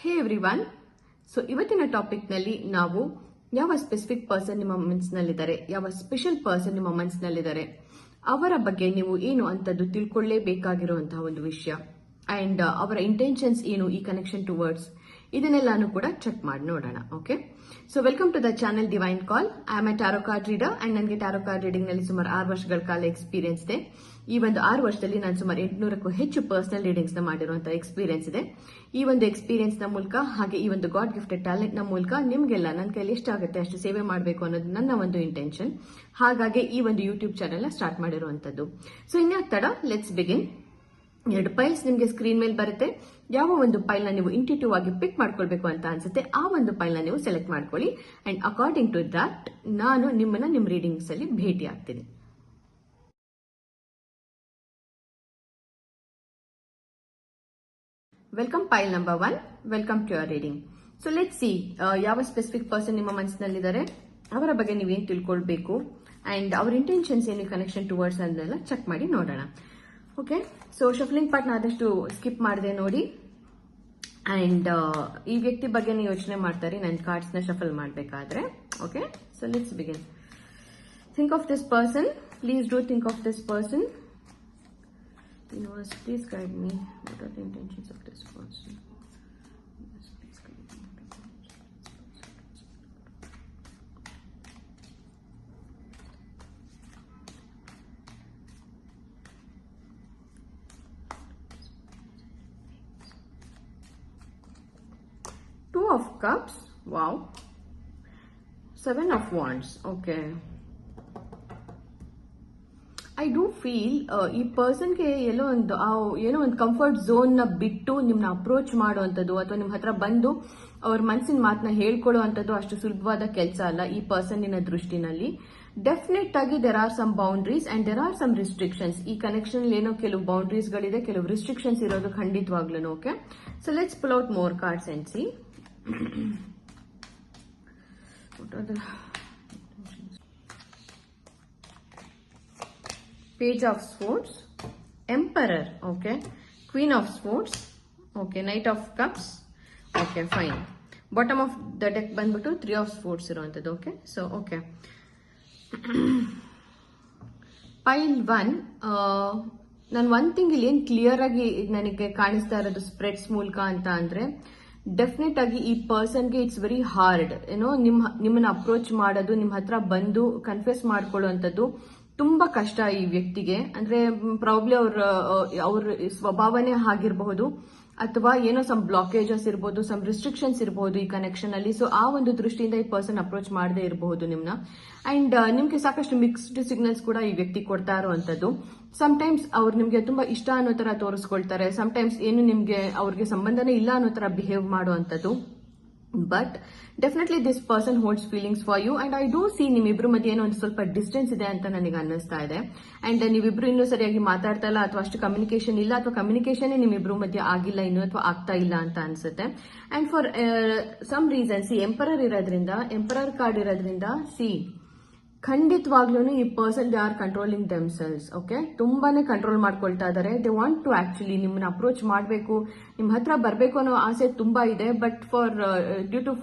ಹೇ everyone. So ಇವತ್ತಿನ topic ನಲ್ಲಿ ನಾವು ಯಾವ ಸ್ಪೆಸಿಫಿಕ್ ಪರ್ಸನ್ ನಿಮ್ಮ ಮನಸ್ಸಿನಲ್ಲಿದ್ದಾರೆ, ಯಾವ ಸ್ಪೆಷಲ್ ಪರ್ಸನ್ ನಿಮ್ಮ ಮನಸ್ಸಿನಲ್ಲಿದ್ದಾರೆ, ಅವರ ಬಗ್ಗೆ ನೀವು ಏನು ಅಂತದ್ದು ತಿಳ್ಕೊಳ್ಳೇಬೇಕಾಗಿರುವಂತಹ ಒಂದು ವಿಷಯ ಅಂಡ್ ಅವರ ಇಂಟೆನ್ಷನ್ಸ್ ಏನು ಈ ಕನೆಕ್ಷನ್ ಟುವರ್ಡ್ಸ್, ಇದನ್ನೆಲ್ಲಾನು ಕೂಡ ಚೆಕ್ ಮಾಡಿ ನೋಡೋಣ. Okay, so welcome to the channel Divine Call. I am a tarot card reader and ನನಗೆ ಟ್ಯಾರೋ ಕಾರ್ಡ್ ರೀಡಿಂಗ್ ನಲ್ಲಿ ಸುಮಾರು 6 ವರ್ಷಗಳ ಕಾಲ ಎಕ್ಸ್ಪೀರಿಯನ್ಸ್ ಇದೆ. ಈ ಒಂದು 6 ವರ್ಷದಲ್ಲಿ ನಾನು ಸುಮಾರು 800ಕ್ಕೂ ಹೆಚ್ಚು ಪರ್ಸನಲ್ ರೀಡಿಂಗ್ಸ್ ನ ಮಾಡಿರುವಂತಹ ಎಕ್ಸ್ಪೀರಿಯನ್ಸ್ ಇದೆ. ಈ ಒಂದು ಎಕ್ಸ್ಪೀರಿಯನ್ಸ್ ನ ಮೂಲಕ ಹಾಗೆ ಈ ಒಂದು ಗಾಡ್ ಗಿಫ್ಟೆಡ್ ಟ್ಯಾಲೆಂಟ್ ನ ಮೂಲಕ ನಿಮ್ಗೆಲ್ಲ ನನ್ನ ಕೈಲಿ ಎಷ್ಟಾಗುತ್ತೆ ಅಷ್ಟು ಸೇವೆ ಮಾಡಬೇಕು ಅನ್ನೋದು ನನ್ನ ಒಂದು ಇಂಟೆನ್ಷನ್. ಹಾಗಾಗಿ ಈ ಒಂದು ಯೂಟ್ಯೂಬ್ ಚಾನೆಲ್ ನ ಸ್ಟಾರ್ಟ್ ಮಾಡಿರುವಂತದ್ದು. ಸೊ ಇನ್ಯಾಕ್ ತಡ, ಲೆಟ್ಸ್ ಬಿಗಿನ್. 2 ಫೈಲ್ಸ್ ನಿಮಗೆ ಸ್ಕ್ರೀನ್ ಮೇಲೆ ಬರುತ್ತೆ. ಯಾವ ಒಂದು ಫೈಲ್ ನ ನೀವು ಇಂಟ್ಯೂಟಿವ್ ಆಗಿ ಪಿಕ್ ಮಾಡ್ಕೊಳ್ಬೇಕು ಅಂತ ಅನ್ಸುತ್ತೆ ಆ ಒಂದು ಫೈಲ್ ನ ನೀವು ಸೆಲೆಕ್ಟ್ ಮಾಡ್ಕೊಳ್ಳಿ ಅಂಡ್ ಅಕಾರ್ಡಿಂಗ್ ಟು ದಟ್ ನಾನು ನಿಮ್ಮನ್ನ ನಿಮ್ಮ ರೀಡಿಂಗ್ಸ್ ಅಲ್ಲಿ ಭೇಟಿ ಆಗ್ತೀನಿ. Welcome file number 1. Welcome to your reading. So let's see ಯಾವ ಸ್ಪೆಸಿಫಿಕ್ ಪರ್ಸನ್ ನಿಮ್ಮ ಮನಸ್ಸಿನಲ್ಲಿದ್ದಾರೆ, ಅವರ ಬಗ್ಗೆ ನೀವೇನು ತಿಳ್ಕೊಳ್ಬೇಕು ಅಂಡ್ ಅವರ ಇಂಟೆನ್ಷನ್ಸ್ ಏನು, ಕನೆಕ್ಷನ್ ಟುವರ್ಡ್ಸ್ ಅನ್ನೆಲ್ಲ ಚೆಕ್ ಮಾಡಿ ನೋಡೋಣ. ಓಕೆ, ಸೊ ಶಫಲಿಂಗ್ ಪಾರ್ಟ್ ನ ಆದಷ್ಟು ಸ್ಕಿಪ್ ಮಾಡಿದೆ ನೋಡಿ. ಅಂಡ್ ಈ ವ್ಯಕ್ತಿ ಬಗ್ಗೆ ಯೋಚನೆ ಮಾಡ್ತಾರೆ ನನ್ನ ಕಾರ್ಡ್ಸ್ ನ ಶಫಲ್ ಮಾಡಬೇಕಾದ್ರೆ. Okay, so let's begin. Think of this person. Please do think of this person. Universe, please guide me. What are the intentions of this person? Yes, please guide me. Two of Cups. Wow. 7 of Wands. Okay. I do feel ಈ ಪರ್ಸನ್ಗೆ ಏನೋ ಒಂದು comfort zone ನ ಬಿಟ್ಟು ನಿಮ್ನ approach ಮಾಡುವಂಥದ್ದು ಅಥವಾ ನಿಮ್ಮ ಹತ್ರ ಬಂದು ಅವ್ರ ಮನಸ್ಸಿನ ಮಾತನ್ನ ಹೇಳ್ಕೊಳ್ಳುವಂಥದ್ದು ಅಷ್ಟು ಸುಲಭವಾದ ಕೆಲಸ ಅಲ್ಲ ಈ ಪರ್ಸನ್ನಿನ ದೃಷ್ಟಿನಲ್ಲಿ. ಡೆಫಿನೆಟ್ ಆಗಿ there are some boundaries and there are some restrictions. ಈ ಕನೆಕ್ಷನ್ ಏನೋ ಕೆಲವು ಬೌಂಡ್ರೀಸ್ ಗಳಿದೆ, ಕೆಲವು ರಿಸ್ಟ್ರಿಕ್ಷನ್ಸ್ ಇರೋದು ಖಂಡಿತವಾಗ್ಲೂ. Okay, so let's pull out more cards and see. Page of Swords, Emperor, okay, Queen of Swords, okay, Knight of Cups, okay, fine. Bottom of the deck ಬಂದ್ಬಿಟ್ಟು 3 of Swords ಇರುವಂತದ್ದು. Okay, so okay, pile 1. ನಾನು one thing ಇಲ್ಲಿ ಏನ್ clear ಆಗಿ ನನಗೆ ಕಾಣಿಸ್ತಾ ಇರೋದು spreads ಮೂಲಕ ಅಂತ ಅಂದ್ರೆ, ಡೆಫಿನೆಟ್ ಆಗಿ ಈ ಪರ್ಸನ್ಗೆ ಇಟ್ಸ್ ವೆರಿ ಹಾರ್ಡ್ ಏನೋ ನಿಮ್ಮನ್ನ ಅಪ್ರೋಚ್ ಮಾಡೋದು, ನಿಮ್ಮ ಹತ್ರ ಬಂದು ಕನ್ಫೆಸ್ ಮಾಡ್ಕೊಳ್ಳುವಂಥದ್ದು ತುಂಬಾ ಕಷ್ಟ ಈ ವ್ಯಕ್ತಿಗೆ. ಅಂದ್ರೆ ಪ್ರಾಬ್ಲಿ ಅವ್ರ ಸ್ವಭಾವನೆ ಆಗಿರಬಹುದು ಅಥವಾ ಏನೋ ಸಮ್ ಬ್ಲಾಕೇಜಸ್ ಇರಬಹುದು, ಸಮ್ ರಿಸ್ಟ್ರಿಕ್ಷನ್ಸ್ ಇರಬಹುದು ಈ ಕನೆಕ್ಷನ್ ಅಲ್ಲಿ. ಸೊ ಆ ಒಂದು ದೃಷ್ಟಿಯಿಂದ ಈ ಪರ್ಸನ್ ಅಪ್ರೋಚ್ ಮಾಡದೇ ಇರಬಹುದು ನಿಮ್ನ. ಅಂಡ್ ನಿಮ್ಗೆ ಸಾಕಷ್ಟು ಮಿಕ್ಸ್ಡ್ ಸಿಗ್ನಲ್ಸ್ ಕೂಡ ಈ ವ್ಯಕ್ತಿ ಕೊಡ್ತಾ ಇರುವಂತದ್ದು. ಸಮಟೈಮ್ಸ್ ಅವ್ರು ನಿಮ್ಗೆ ತುಂಬಾ ಇಷ್ಟ ಅನ್ನೋ ತರ ತೋರಿಸ್ಕೊಳ್ತಾರೆ, ಸಮಟೈಮ್ಸ್ ಏನು ನಿಮ್ಗೆ ಅವ್ರಿಗೆ ಸಂಬಂಧನೇ ಇಲ್ಲ ಅನ್ನೋ ತರ ಬಿಹೇವ್ ಮಾಡುವಂತದ್ದು. But definitely this person holds feelings for you and I do see ನಿಮ್ಮಿಬ್ರು ಮಧ್ಯೆ ಏನೋ ಒಂದು ಸ್ವಲ್ಪ ಡಿಸ್ಟೆನ್ಸ್ ಇದೆ ಅಂತ ನನಗೆ ಅನ್ನಿಸ್ತಾ ಇದೆ. ಅಂಡ್ ನೀವಿಬ್ರು ಇನ್ನೂ ಸರಿಯಾಗಿ ಮಾತಾಡ್ತಾ ಇಲ್ಲ ಅಥವಾ ಅಷ್ಟು ಕಮ್ಯುನಿಕೇಶನ್ ಇಲ್ಲ ಅಥವಾ ಕಮ್ಯುನಿಕೇಶನ್ ನಿಮ್ಮಿಬ್ರು ಮಧ್ಯೆ ಆಗಿಲ್ಲ ಇನ್ನು ಅಥವಾ ಆಗ್ತಾ ಇಲ್ಲ ಅಂತ ಅನ್ಸುತ್ತೆ. And for some reason see Emperor ಇರೋದ್ರಿಂದ, ಎಂಪರರ್ ಕಾರ್ಡ್ ಇರೋದ್ರಿಂದ ಸಿ ಖಂಡಿತವಾಗ್ಲೂ ಈ person they are controlling themselves. Okay, ತುಂಬಾನೇ ಕಂಟ್ರೋಲ್ ಮಾಡ್ಕೊಳ್ತಾ ಇದ್ದಾರೆ. ದೇ ವಾಂಟ್ ಟು ಆಕ್ಚುಲಿ ನಿಮ್ಮನ್ನ ಅಪ್ರೋಚ್ ಮಾಡಬೇಕು, ನಿಮ್ಮ ಹತ್ರ ಬರಬೇಕು ಅನ್ನೋ ಆಸೆ ತುಂಬಾ ಇದೆ. ಬಟ್ ಡ್ಯೂ ಟು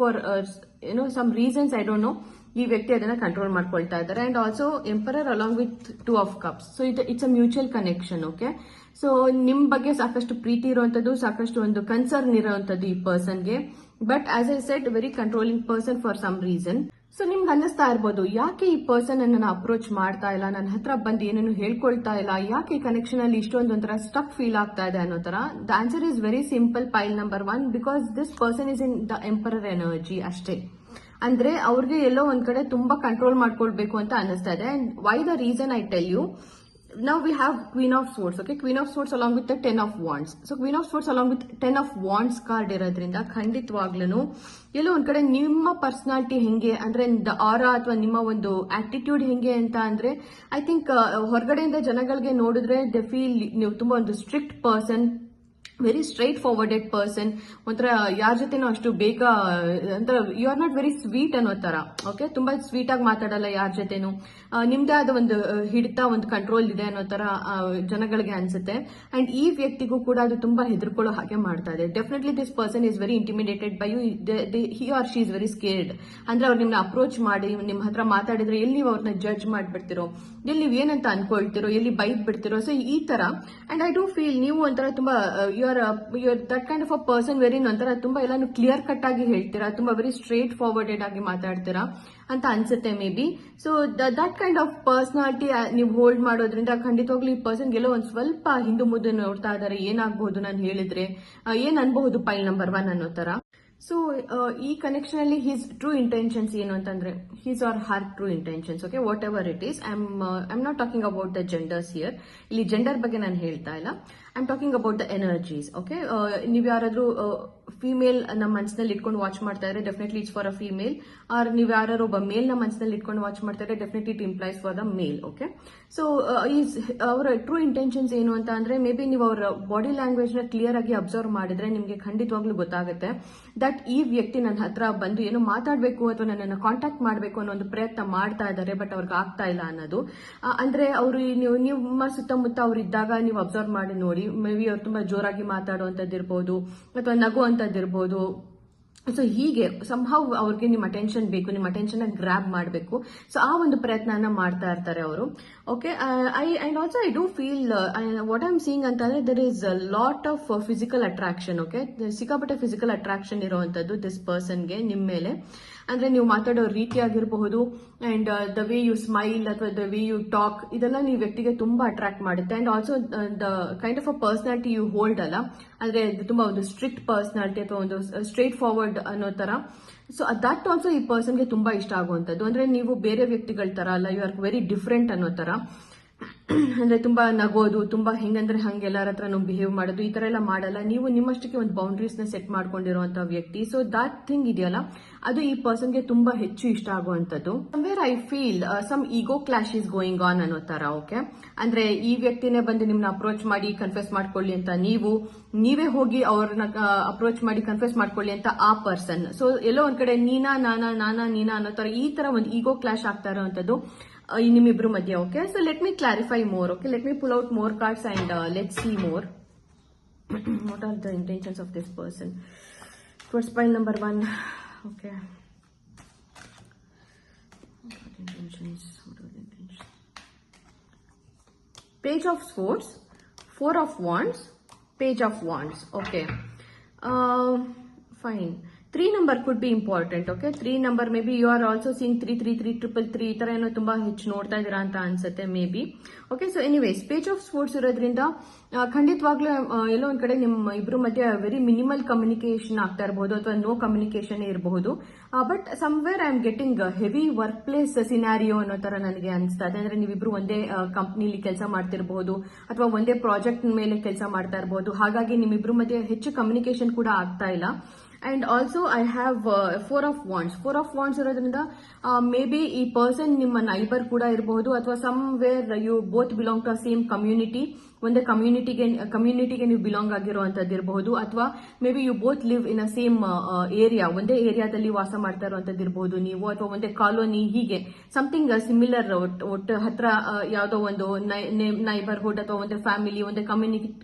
ಏನೋ some reasons I don't know, ಈ ವ್ಯಕ್ತಿ ಅದನ್ನ ಕಂಟ್ರೋಲ್ ಮಾಡ್ಕೊಳ್ತಾ ಇದ್ದಾರೆ. And also Emperor along with 2 of Cups. So it's a mutual connection. Okay, so ನಿಮ್ ಬಗ್ಗೆ ಸಾಕಷ್ಟು ಪ್ರೀತಿ ಇರುವಂತದ್ದು, ಸಾಕಷ್ಟು ಒಂದು ಕನ್ಸರ್ನ್ ಇರುವಂತದ್ದು ಈ ಪರ್ಸನ್ಗೆ. But as I said, very controlling person for some reason. So ನಿಮ್ಗೆ ಅನ್ನಿಸ್ತಾ ಇರ್ಬೋದು, ಯಾಕೆ ಈ ಪರ್ಸನ್ ನನ್ನ ಅಪ್ರೋಚ್ ಮಾಡ್ತಾ ಇಲ್ಲ, ನನ್ನ ಹತ್ರ ಬಂದು ಏನೇನು ಹೇಳ್ಕೊಳ್ತಾ ಇಲ್ಲ, ಯಾಕೆ ಈ ಕನೆಕ್ಷನ್ ಅಲ್ಲಿ ಇಷ್ಟೊಂದು ಒಂಥರ ಸ್ಟಕ್ ಫೀಲ್ ಆಗ್ತಾ ಇದೆ ಅನ್ನೋ ತರ. The answer is very simple, ಪೈಲ್ number 1. Because this person is in the emperor energy ಅಷ್ಟೇ. ಅಂದ್ರೆ ಅವ್ರಿಗೆ ಎಲ್ಲೋ ಒಂದ್ ಕಡೆ ತುಂಬಾ ಕಂಟ್ರೋಲ್ ಮಾಡ್ಕೊಳ್ಬೇಕು ಅಂತ ಅನ್ನಿಸ್ತಾ ಇದೆ. And why the reason I tell you. Now we have Queen of Swords. Okay, Queen of Swords along with the 10 of Wands. So Queen of Swords along with 10 of Wands card ಇರೋದ್ರಿಂದ ಖಂಡಿತವಾಗ್ಲೂ ಎಲ್ಲೋ ಒಂದ್ ಕಡೆ ನಿಮ್ಮ personality ಹೆಂಗೆ ಅಂದ್ರೆ ಆರಾ ಅಥವಾ ನಿಮ್ಮ ಒಂದು ಆಟಿಟ್ಯೂಡ್ ಹೆಂಗೆ ಅಂತ ಅಂದ್ರೆ, ಐ ಥಿಂಕ್ ಹೊರಗಡೆಯಿಂದ ಜನಗಳಿಗೆ ನೋಡಿದ್ರೆ ದೇ ಫೀಲ್ ನೀವು ತುಂಬಾ ಒಂದು strict person very straight forwarded person. ಒಂಥರ ಯಾರ ಜೊತೆನೂ ಅಷ್ಟು ಬೇಗ ಒಂಥರ you are not very sweet ಅನ್ನೋ ತರ. ಓಕೆ, ತುಂಬಾ ಸ್ವೀಟ್ ಆಗಿ ಮಾತಾಡಲ್ಲ ಯಾರ ಜೊತೆನೂ. ನಿಮ್ದೇ ಆದ ಒಂದು ಹಿಡಿತ, ಒಂದು ಕಂಟ್ರೋಲ್ ಇದೆ ಅನ್ನೋ ತರ ಜನಗಳಿಗೆ ಅನ್ಸುತ್ತೆ. ಅಂಡ್ ಈ ವ್ಯಕ್ತಿಗೂ ಕೂಡ ಅದು ತುಂಬಾ ಹೆದರ್ಕೊಳ್ಳೋ ಹಾಗೆ ಮಾಡ್ತಾ ಇದೆ. Definitely this person is very intimidated by you. He or she is very scared. ಅಂದ್ರೆ ಅವ್ರು ನಿಮ್ನ ಅಪ್ರೋಚ್ ಮಾಡಿ ನಿಮ್ಮ ಹತ್ರ ಮಾತಾಡಿದ್ರೆ ಎಲ್ಲಿ ನೀವು ಅವ್ರನ್ನ ಜಡ್ಜ್ ಮಾಡ್ಬಿಡ್ತಿರೋ, ಎಲ್ಲಿ ನೀವು ಏನಂತ ಅನ್ಕೊಳ್ತಿರೋ, ಎಲ್ಲಿ ಬೈದ್ ಬಿಡ್ತಿರೋ. ಸೊ ಈ ತರ. ಅಂಡ್ ಐ ಡೂ ಫೀಲ್ ನೀವು ಒಂಥರ ತುಂಬಾ your that kind of a person very ಒಂಥರ ತುಂಬಾ ಎಲ್ಲಾನು ಕ್ಲಿಯರ್ ಕಟ್ ಆಗಿ ಹೇಳ್ತೀರಾ, ತುಂಬಾ ವೆರಿ ಸ್ಟ್ರೇಟ್ ಫಾರ್ವರ್ಡೆಡ್ ಆಗಿ ಮಾತಾಡ್ತೀರಾ ಅಂತ ಅನ್ಸುತ್ತೆ may be. So that kind of personality ನೀವು ಹೋಲ್ಡ್ ಮಾಡೋದ್ರಿಂದ ಖಂಡಿತವಾಗ್ಲೂ ಈ ಪರ್ಸನ್ ಗೆಲ್ಲೋ ಒಂದ್ ಸ್ವಲ್ಪ ಹಿಂದೆ ಮುಂದೆ ನೋಡ್ತಾ ಇದಾರೆ. ಏನಾಗಬಹುದು ನಾನು ಹೇಳಿದ್ರೆ, ಏನ್ ಅನ್ಬಹುದು ಪೈಲ್ ನಂಬರ್ 1 ಅನ್ನೋ ತರ. ಸೊ ಈ ಕನೆಕ್ಷನ್ ಅಲ್ಲಿ ಹಿಸ್ ಟ್ರೂ ಇಂಟೆನ್ಷನ್ಸ್ ಏನು ಅಂತಂದ್ರೆ, his or her true intentions. Okay, whatever it is. I am not talking about the genders here. ಇಲ್ಲಿ ಜೆಂಡರ್ ಬಗ್ಗೆ ನಾನು ಹೇಳ್ತಾ ಇಲ್ಲ. I am talking about the energies. Okay, ನೀವು ಯಾರಾದ್ರೂ ಫಿಮೇಲ್ ನಮ್ಮ ಮನಸ್ಸಿನಲ್ಲಿ ಇಟ್ಕೊಂಡು ವಾಚ್ ಮಾಡ್ತಾ ಇದ್ರೆ definitely it's for a female. Or ನೀವು ಯಾರು ಒಬ್ಬ ಮೇಲ್ ನ ಮನಸ್ಸಿನಲ್ಲಿ ಇಟ್ಕೊಂಡು ವಾಚ್ ಮಾಡ್ತಾ ಇದ್ರೆ definitely it implies for the male. Okay, so ಅವರ ಟ್ರೂ ಇಂಟೆನ್ಷನ್ಸ್ ಏನು ಅಂತ ಅಂದ್ರೆ, ಮೇ ಬಿ ನೀವು ಅವರ ಬಾಡಿ ಲ್ಯಾಂಗ್ವೇಜ್ ನ ಕ್ಲಿಯರ್ ಆಗಿ ಅಬ್ಸರ್ವ್ ಮಾಡಿದ್ರೆ ನಿಮ್ಗೆ ಖಂಡಿತವಾಗ್ಲೂ ಗೊತ್ತಾಗುತ್ತೆ ದಟ್ ಈ ವ್ಯಕ್ತಿ ನನ್ನ ಹತ್ರ ಬಂದು ಏನೋ ಮಾತಾಡಬೇಕು ಅಥವಾ ನನ್ನನ್ನು ಕಾಂಟ್ಯಾಕ್ಟ್ ಮಾಡಬೇಕು ಅನ್ನೋ ಒಂದು ಪ್ರಯತ್ನ ಮಾಡ್ತಾ ಇದ್ದಾರೆ, ಬಟ್ ಅವ್ರಿಗೆ ಆಗ್ತಾ ಇಲ್ಲ ಅನ್ನೋದು. ಅಂದ್ರೆ ಅವರು ನಿಮ್ಮ ಸುತ್ತಮುತ್ತ ಅವ್ರು ಇದ್ದಾಗ ನೀವು ಅಬ್ಸರ್ವ್ ಮಾಡಿ ನೋಡಿ. ಮೇ ಬಿ ಅವ್ರು ತುಂಬಾ ಜೋರಾಗಿ ಮಾತಾಡುವಂತದ್ದಿರ್ಬೋದು ಅಥವಾ ನಗುವಂತದ್ದಿರ್ಬೋದು. ಸೊ ಹೀಗೆ ಸಂಹವ್ ಅವ್ರಿಗೆ ನಿಮ್ಮ ಅಟೆನ್ಷನ್ ಬೇಕು, ನಿಮ್ಮ ಅಟೆನ್ಷನ್ ಗ್ರಾಬ್ ಮಾಡಬೇಕು. ಸೊ ಆ ಒಂದು ಪ್ರಯತ್ನ ಮಾಡ್ತಾ ಇರ್ತಾರೆ ಅವರು. Okay, and also I do feel what I am seeing ಅಂತಂದ್ರೆ there is lot of physical attraction. Okay, ಸಿಕ್ಕಾಪಟ್ಟೆ ಫಿಸಿಕಲ್ ಅಟ್ರಾಕ್ಷನ್ ಇರುವಂತದ್ದು ದಿಸ್ ಪರ್ಸನ್ಗೆ ನಿಮ್ಮ ಮೇಲೆ. ಅಂದ್ರೆ ನೀವು ಮಾತಾಡೋ ರೀತಿ ಆಗಿರಬಹುದು, and the way you smile ಅಥವಾ ದ ವೇ ಯು ಟಾಕ್, ಇದೆಲ್ಲ ನೀವು ವ್ಯಕ್ತಿಗೆ ತುಂಬಾ ಅಟ್ರಾಕ್ಟ್ ಮಾಡುತ್ತೆ. And also the kind of a personality you hold ಅಲ್ಲ, ಅಂದ್ರೆ ತುಂಬಾ ಒಂದು ಸ್ಟ್ರಿಕ್ಟ್ ಪರ್ಸನಾಲಿಟಿ ಅಥವಾ ಒಂದು ಸ್ಟ್ರೇಟ್ ಫಾರ್ವರ್ಡ್ ಅನ್ನೋ ತರ. ಸೊ ದಟ್ ಆಲ್ಸೋ ಈ ಪರ್ಸನ್ಗೆ ತುಂಬಾ ಇಷ್ಟ ಆಗುವಂತದ್ದು. ಅಂದ್ರೆ ನೀವು ಬೇರೆ ವ್ಯಕ್ತಿಗಳ ತರ ಅಲ್ಲ, ಯು ಆರ್ ವೆರಿ ಡಿಫ್ರೆಂಟ್ ಅನ್ನೋ ತರ. ಅಂದ್ರೆ ತುಂಬಾ ನಗೋದು, ತುಂಬಾ ಹೆಂಗಂದ್ರೆ ಹಂಗೆ ಎಲ್ಲರ ಹತ್ರ ನಾವು ಬಿಹೇವ್ ಮಾಡೋದು, ಈ ತರ ಎಲ್ಲ ಮಾಡಲ್ಲ. ನೀವು ನಿಮ್ಮಷ್ಟಕ್ಕೆ ಒಂದು ಬೌಂಡ್ರೀಸ್ ನ ಸೆಟ್ ಮಾಡ್ಕೊಂಡಿರುವಂತ ವ್ಯಕ್ತಿ. ಸೊ ದಟ್ ಥಿಂಗ್ ಇದೆಯಲ್ಲ, ಅದು ಈ ಪರ್ಸನ್ಗೆ ತುಂಬಾ ಹೆಚ್ಚು ಇಷ್ಟ ಆಗುವಂತದ್ದು. Where I feel some ego clash is going on ಅನ್ನೋ ತರ. ಓಕೆ, ಅಂದ್ರೆ ಈ ವ್ಯಕ್ತಿನೇ ಬಂದು ನಿಮ್ನ ಅಪ್ರೋಚ್ ಮಾಡಿ ಕನ್ಫೆಸ್ ಮಾಡ್ಕೊಳ್ಳಿ ಅಂತ ನೀವೇ ಹೋಗಿ ಅವ್ರನ್ನ ಅಪ್ರೋಚ್ ಮಾಡಿ ಕನ್ಫೆಸ್ ಮಾಡ್ಕೊಳ್ಳಿ ಅಂತ ಆ ಪರ್ಸನ್. ಸೊ ಎಲ್ಲೋ ಒಂದ್ ಕಡೆ ನೀನಾ ಅನ್ನೋ ತರ ಈ ತರ ಒಂದು ಈಗೋ ಕ್ಲಾಶ್ ಆಗ್ತಾ ಇರೋವಂಥದ್ದು ನಿಮ್ಮಿಬ್ರು ಮಧ್ಯೆ. Okay, so let me clarify more. Okay, let me full out more cards and let see more what are the intentions of this person towards pile number 1. Okay, what intentions? Page of Swords, 4 of Wands, Page of Wands. Okay, fine. 3 number could be important. Okay, 3 number maybe you are also seeing 33333 ಈ ತರ ಏನೋ ತುಂಬಾ ಹೆಚ್ಚು ನೋಡ್ತಾ ಇದೀರಾ ಅಂತ ಅನ್ಸುತ್ತೆ may be. Okay, so anyways page of sports ಇರೋದ್ರಿಂದ ಖಂಡಿತವಾಗ್ಲೂ ಎಲ್ಲೋ ಒಂದ್ ಕಡೆ ನಿಮ್ಮ ಇಬ್ರು ಮಧ್ಯೆ ವೆರಿ ಮಿನಿಮಲ್ ಕಮ್ಯುನಿಕೇಶನ್ ಆಗ್ತಾ ಇರಬಹುದು ಅಥವಾ ನೋ ಕಮ್ಯುನಿಕೇಶನ್ ಇರಬಹುದು. But somewhere I am getting heavy work place scenario ಅನ್ನೋ ತರ ನನಗೆ ಅನಿಸ್ತಾ ಇದೆ. ಅಂದ್ರೆ ನೀವಿಬ್ರು ಒಂದೇ ಕಂಪ್ನಿಲಿ ಕೆಲಸ ಮಾಡ್ತಿರಬಹುದು ಅಥವಾ ಒಂದೇ ಪ್ರಾಜೆಕ್ಟ್ ಮೇಲೆ ಕೆಲಸ ಮಾಡ್ತಾ ಇರಬಹುದು. ಹಾಗಾಗಿ ನಿಮ್ಮಿಬ್ರು ಮಧ್ಯೆ ಹೆಚ್ಚು ಕಮ್ಯುನಿಕೇಶನ್ ಕೂಡ ಆಗ್ತಾ ಇಲ್ಲ. And also I have 4 of Wands. 4 of Wands ಇರೋದ್ರಿಂದ ಮೇ ಬಿ ಈ ಪರ್ಸನ್ ನಿಮ್ಮ ನೈಬರ್ ಕೂಡ ಇರಬಹುದು ಅಥವಾ somewhere you both belong to same community, ಒಂದೇ ಕಮ್ಯುನಿಟಿಗೆ ನೀವು ಬಿಲಾಂಗ್ ಆಗಿರುವಂತದ್ದು ಇರಬಹುದು. ಅಥವಾ maybe you both live in a same area, ಒಂದೇ ಏರಿಯಾದಲ್ಲಿ ವಾಸ ಮಾಡ್ತಾ ಇರುವಂತದ್ದು ಇರಬಹುದು ನೀವು, ಅಥವಾ ಒಂದೇ ಕಾಲೋನಿ, ಹೀಗೆ ಸಮಥಿಂಗ್ ಸಿಮಿಲರ್. ಒಟ್ಟು ಹತ್ರ ಯಾವುದೋ ಒಂದು ನೈಬರ್ಹುಡ್ ಅಥವಾ ಒಂದೇ ಫ್ಯಾಮಿಲಿ, ಒಂದೇ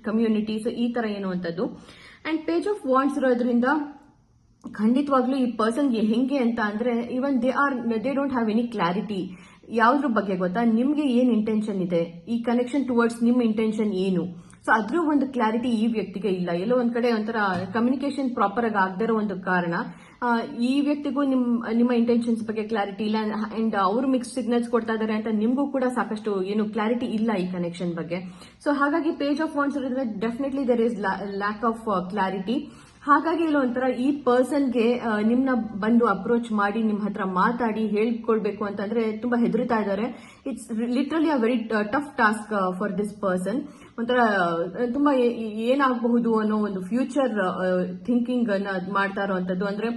ಕಮ್ಯುನಿಟಿ. ಸೊ ಈ ತರ ಏನುವಂತದ್ದು. ಅಂಡ್ ಪೇಜ್ ಆಫ್ ವಾಂಡ್ಸ್ ಇರೋದ್ರಿಂದ ಖಂಡಿತವಾಗ್ಲೂ ಈ ಪರ್ಸನ್ಗೆ ಹೆಂಗೆ ಅಂತ ಅಂದ್ರೆ, even they don't have any clarity. ಯಾವ್ದ್ರ ಬಗ್ಗೆ ಗೊತ್ತಾ, ನಿಮ್ಗೆ ಏನ್ ಇಂಟೆನ್ಷನ್ ಇದೆ, ಈ ಕನೆಕ್ಷನ್ ಟುವರ್ಡ್ಸ್ ನಿಮ್ಮ ಇಂಟೆನ್ಷನ್ ಏನು. ಸೊ ಅದ್ರ ಒಂದು ಕ್ಲಾರಿಟಿ ಈ ವ್ಯಕ್ತಿಗೆ ಇಲ್ಲ. ಎಲ್ಲೋ ಒಂದ್ ಕಡೆ ಒಂಥರ ಕಮ್ಯುನಿಕೇಶನ್ ಪ್ರಾಪರ್ ಆಗಿ ಆಗದಿರೋ ಒಂದು ಕಾರಣ ಈ ವ್ಯಕ್ತಿಗೂ ನಿಮ್ಮ ಇಂಟೆನ್ಷನ್ಸ್ ಬಗ್ಗೆ ಕ್ಲಾರಿಟಿ ಇಲ್ಲ. ಅಂಡ್ ಅವರು ಮಿಕ್ಸ್ ಸಿಗ್ನಲ್ಸ್ ಕೊಡ್ತಾ ಇದಾರೆ ಅಂತ ನಿಮ್ಗೂ ಕೂಡ ಸಾಕಷ್ಟು ಏನು ಕ್ಲಾರಿಟಿ ಇಲ್ಲ ಈ ಕನೆಕ್ಷನ್ ಬಗ್ಗೆ. ಸೊ ಹಾಗಾಗಿ ಪೇಜ್ ಆಫ್ ವಾಂಡ್ಸ್ ಇರೋದ್ರಿಂದ definitely there is lack of clarity. ಹಾಗಾಗಿ ಇಲ್ಲ ಒಂಥರ ಈ ಪರ್ಸನ್ಗೆ ನಿಮ್ನ ಬಂದು ಅಪ್ರೋಚ್ ಮಾಡಿ ನಿಮ್ ಹತ್ರ ಮಾತಾಡಿ ಹೇಳ್ಕೊಳ್ಬೇಕು ಅಂತಂದ್ರೆ ತುಂಬಾ ಹೆದರ್ತಾ ಇದ್ದಾರೆ. It's literally a very tough task for this person. ಒಂಥರ ತುಂಬಾ ಏನಾಗಬಹುದು ಅನ್ನೋ ಒಂದು ಫ್ಯೂಚರ್ ಥಿಂಕಿಂಗ್ ಅನ್ನ ಮಾಡ್ತಾ ಇರೋವಂಥದ್ದು. ಅಂದ್ರೆ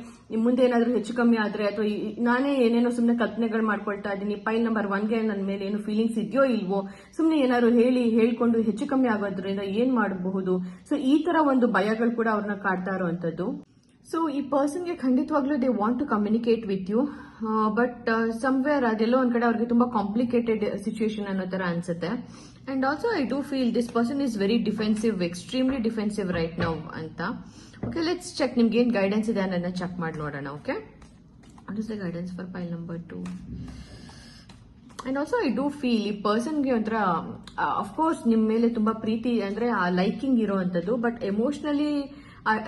ಮುಂದೆ ಏನಾದ್ರೂ ಹೆಚ್ಚು ಕಮ್ಮಿ ಆದ್ರೆ ಅಥವಾ ನಾನೇ ಏನೇನೋ ಸುಮ್ಮನೆ ಕಲ್ಪನೆಗಳು ಮಾಡ್ಕೊಳ್ತಾ ಇದ್ದೀನಿ, ಪೈಲ್ ನಂಬರ್ 1ಗೆ ನನ್ನ ಮೇಲೆ ಏನು ಫೀಲಿಂಗ್ಸ್ ಇದೆಯೋ ಇಲ್ವೋ, ಸುಮ್ಮನೆ ಏನಾದ್ರು ಹೇಳ್ಕೊಂಡು ಹೆಚ್ಚು ಕಮ್ಮಿ ಆಗೋದ್ರಿಂದ ಏನ್ ಮಾಡಬಹುದು. ಸೊ ಈ ತರ ಒಂದು ಭಯಗಳು ಕೂಡ ಅವ್ರನ್ನ ಕಾಡ್ತಾ ಇರೋವಂಥದ್ದು. ಸೊ ಈ ಪರ್ಸನ್ಗೆ ಖಂಡಿತವಾಗ್ಲೂ they want to communicate with you, but somewhere ಅದೆಲ್ಲೋ ಒಂದ್ ಕಡೆ ಅವ್ರಿಗೆ ತುಂಬಾ ಕಾಂಪ್ಲಿಕೇಟೆಡ್ ಸಿಚುಯೇಷನ್ ಅನ್ನೋ ತರ ಅನ್ಸುತ್ತೆ. And also I do feel this person is very defensive, extremely defensive right now ಅಂತ. ಓಕೆ, ಲೆಟ್ಸ್ ಚೆಕ್ ನಿಮ್ಗೆ ಏನ್ ಗೈಡೆನ್ಸ್ ಇದೆ ಅನ್ನೋದನ್ನ ಚೆಕ್ ಮಾಡಿ ನೋಡೋಣ. Okay, what is the guidance for pile number 2? And also I do feel ಈ ಪರ್ಸನ್ಗೆ ಒಂಥರ ಅಫ್ಕೋರ್ಸ್ ನಿಮ್ ಮೇಲೆ ತುಂಬಾ ಪ್ರೀತಿ ಅಂದ್ರೆ ಆ ಲೈಕಿಂಗ್ ಇರೋವಂಥದ್ದು, ಬಟ್ ಎಮೋಷನಲಿ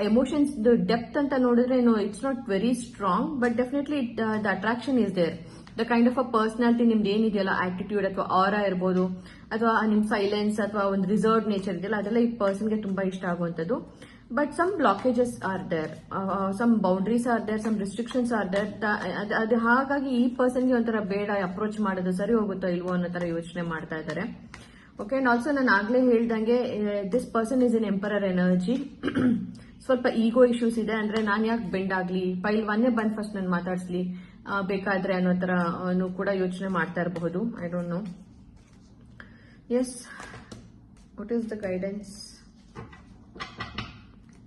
ಎಮೋಷನ್ಸ್ ಡೆಪ್ತ್ ಅಂತ ನೋಡಿದ್ರೆ it's not very strong, but definitely the attraction is there. The kind of a personality ನಿಮ್ದು ಏನಿದೆಯಲ್ಲ, ಆಟಿಟ್ಯೂಡ್ ಅಥವಾ ಆರಾ ಇರ್ಬೋದು, ಅಥವಾ ನಿಮ್ ಸೈಲೆನ್ಸ್ ಅಥವಾ ಒಂದು ರಿಸರ್ವ್ ನೇಚರ್ ಇದೆಯಲ್ಲ, ಅದೆಲ್ಲ ಈ ಪರ್ಸನ್ಗೆ ತುಂಬಾ ಇಷ್ಟ ಆಗುವಂಥದ್ದು. But some blockages are there, some boundaries are there, some restrictions are there. ಅದು ಹಾಗಾಗಿ ಈ ಪರ್ಸನ್ಗೆ ಒಂಥರ ಬೇಡ ಅಪ್ರೋಚ್ ಮಾಡೋದು, ಸರಿ ಹೋಗುತ್ತೋ ಇಲ್ವೋ ಅನ್ನೋ ತರ ಯೋಚನೆ ಮಾಡ್ತಾ ಇದ್ದಾರೆ. ಓಕೆ, ಅಂಡ್ ಆಲ್ಸೋ ನಾನು ಆಗ್ಲೇ ಹೇಳ್ದಂಗೆ this person is in emperor energy. ಸ್ವಲ್ಪ ಈಗೋ ಇಶ್ಯೂಸ್ ಇದೆ, ಅಂದ್ರೆ ನಾನು ಯಾಕೆ ಬೆಂಡ್ ಆಗ್ಲಿ, ಪೈಲ್ 1 ಬಂದ್ ಫಸ್ಟ್ ನಾನು ಮಾತಾಡ್ಸ್ಲಿ ಬೇಕಾದ್ರೆ ಅನ್ನೋ ತರ ಕೂಡ ಯೋಚನೆ ಮಾಡ್ತಾ ಇರಬಹುದು. I don't know. Yes, what is the guidance?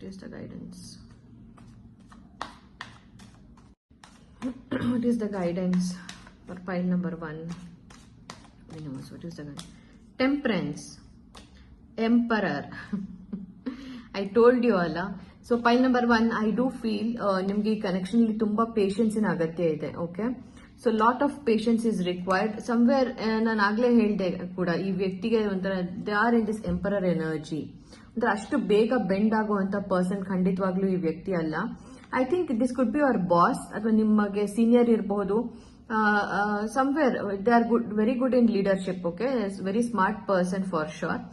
What is the guidance? What is the guidance for pile number 1? What is the guidance? Temperance, Emperor. I told you alla. So pile number 1, I do feel ನಿಮ್ಗೆ ಈ connection ಅಲ್ಲಿ ತುಂಬಾ patience ಇನ ಅಗತ್ಯ ಇದೆ. Okay, so lot of patience is required. Somewhere ನಾನು ಆಗ್ಲೇ ಹೇಳ್ದೆ ಕೂಡ, ಈ ವ್ಯಕ್ತಿಗೆ ಒಂಥರ they are in this emperor energy. ಅಂದ್ರೆ ಅಷ್ಟು ಬೇಗ ಬೆಂಡ್ ಆಗುವಂತ ಪರ್ಸನ್ ಖಂಡಿತವಾಗ್ಲೂ ಈ ವ್ಯಕ್ತಿ ಅಲ್ಲ. I think this could be your boss, ಅಥವಾ ನಿಮಗೆ ಸೀನಿಯರ್ ಇರಬಹುದು. Somewhere they are very good in leadership. Okay, very smart person for sure.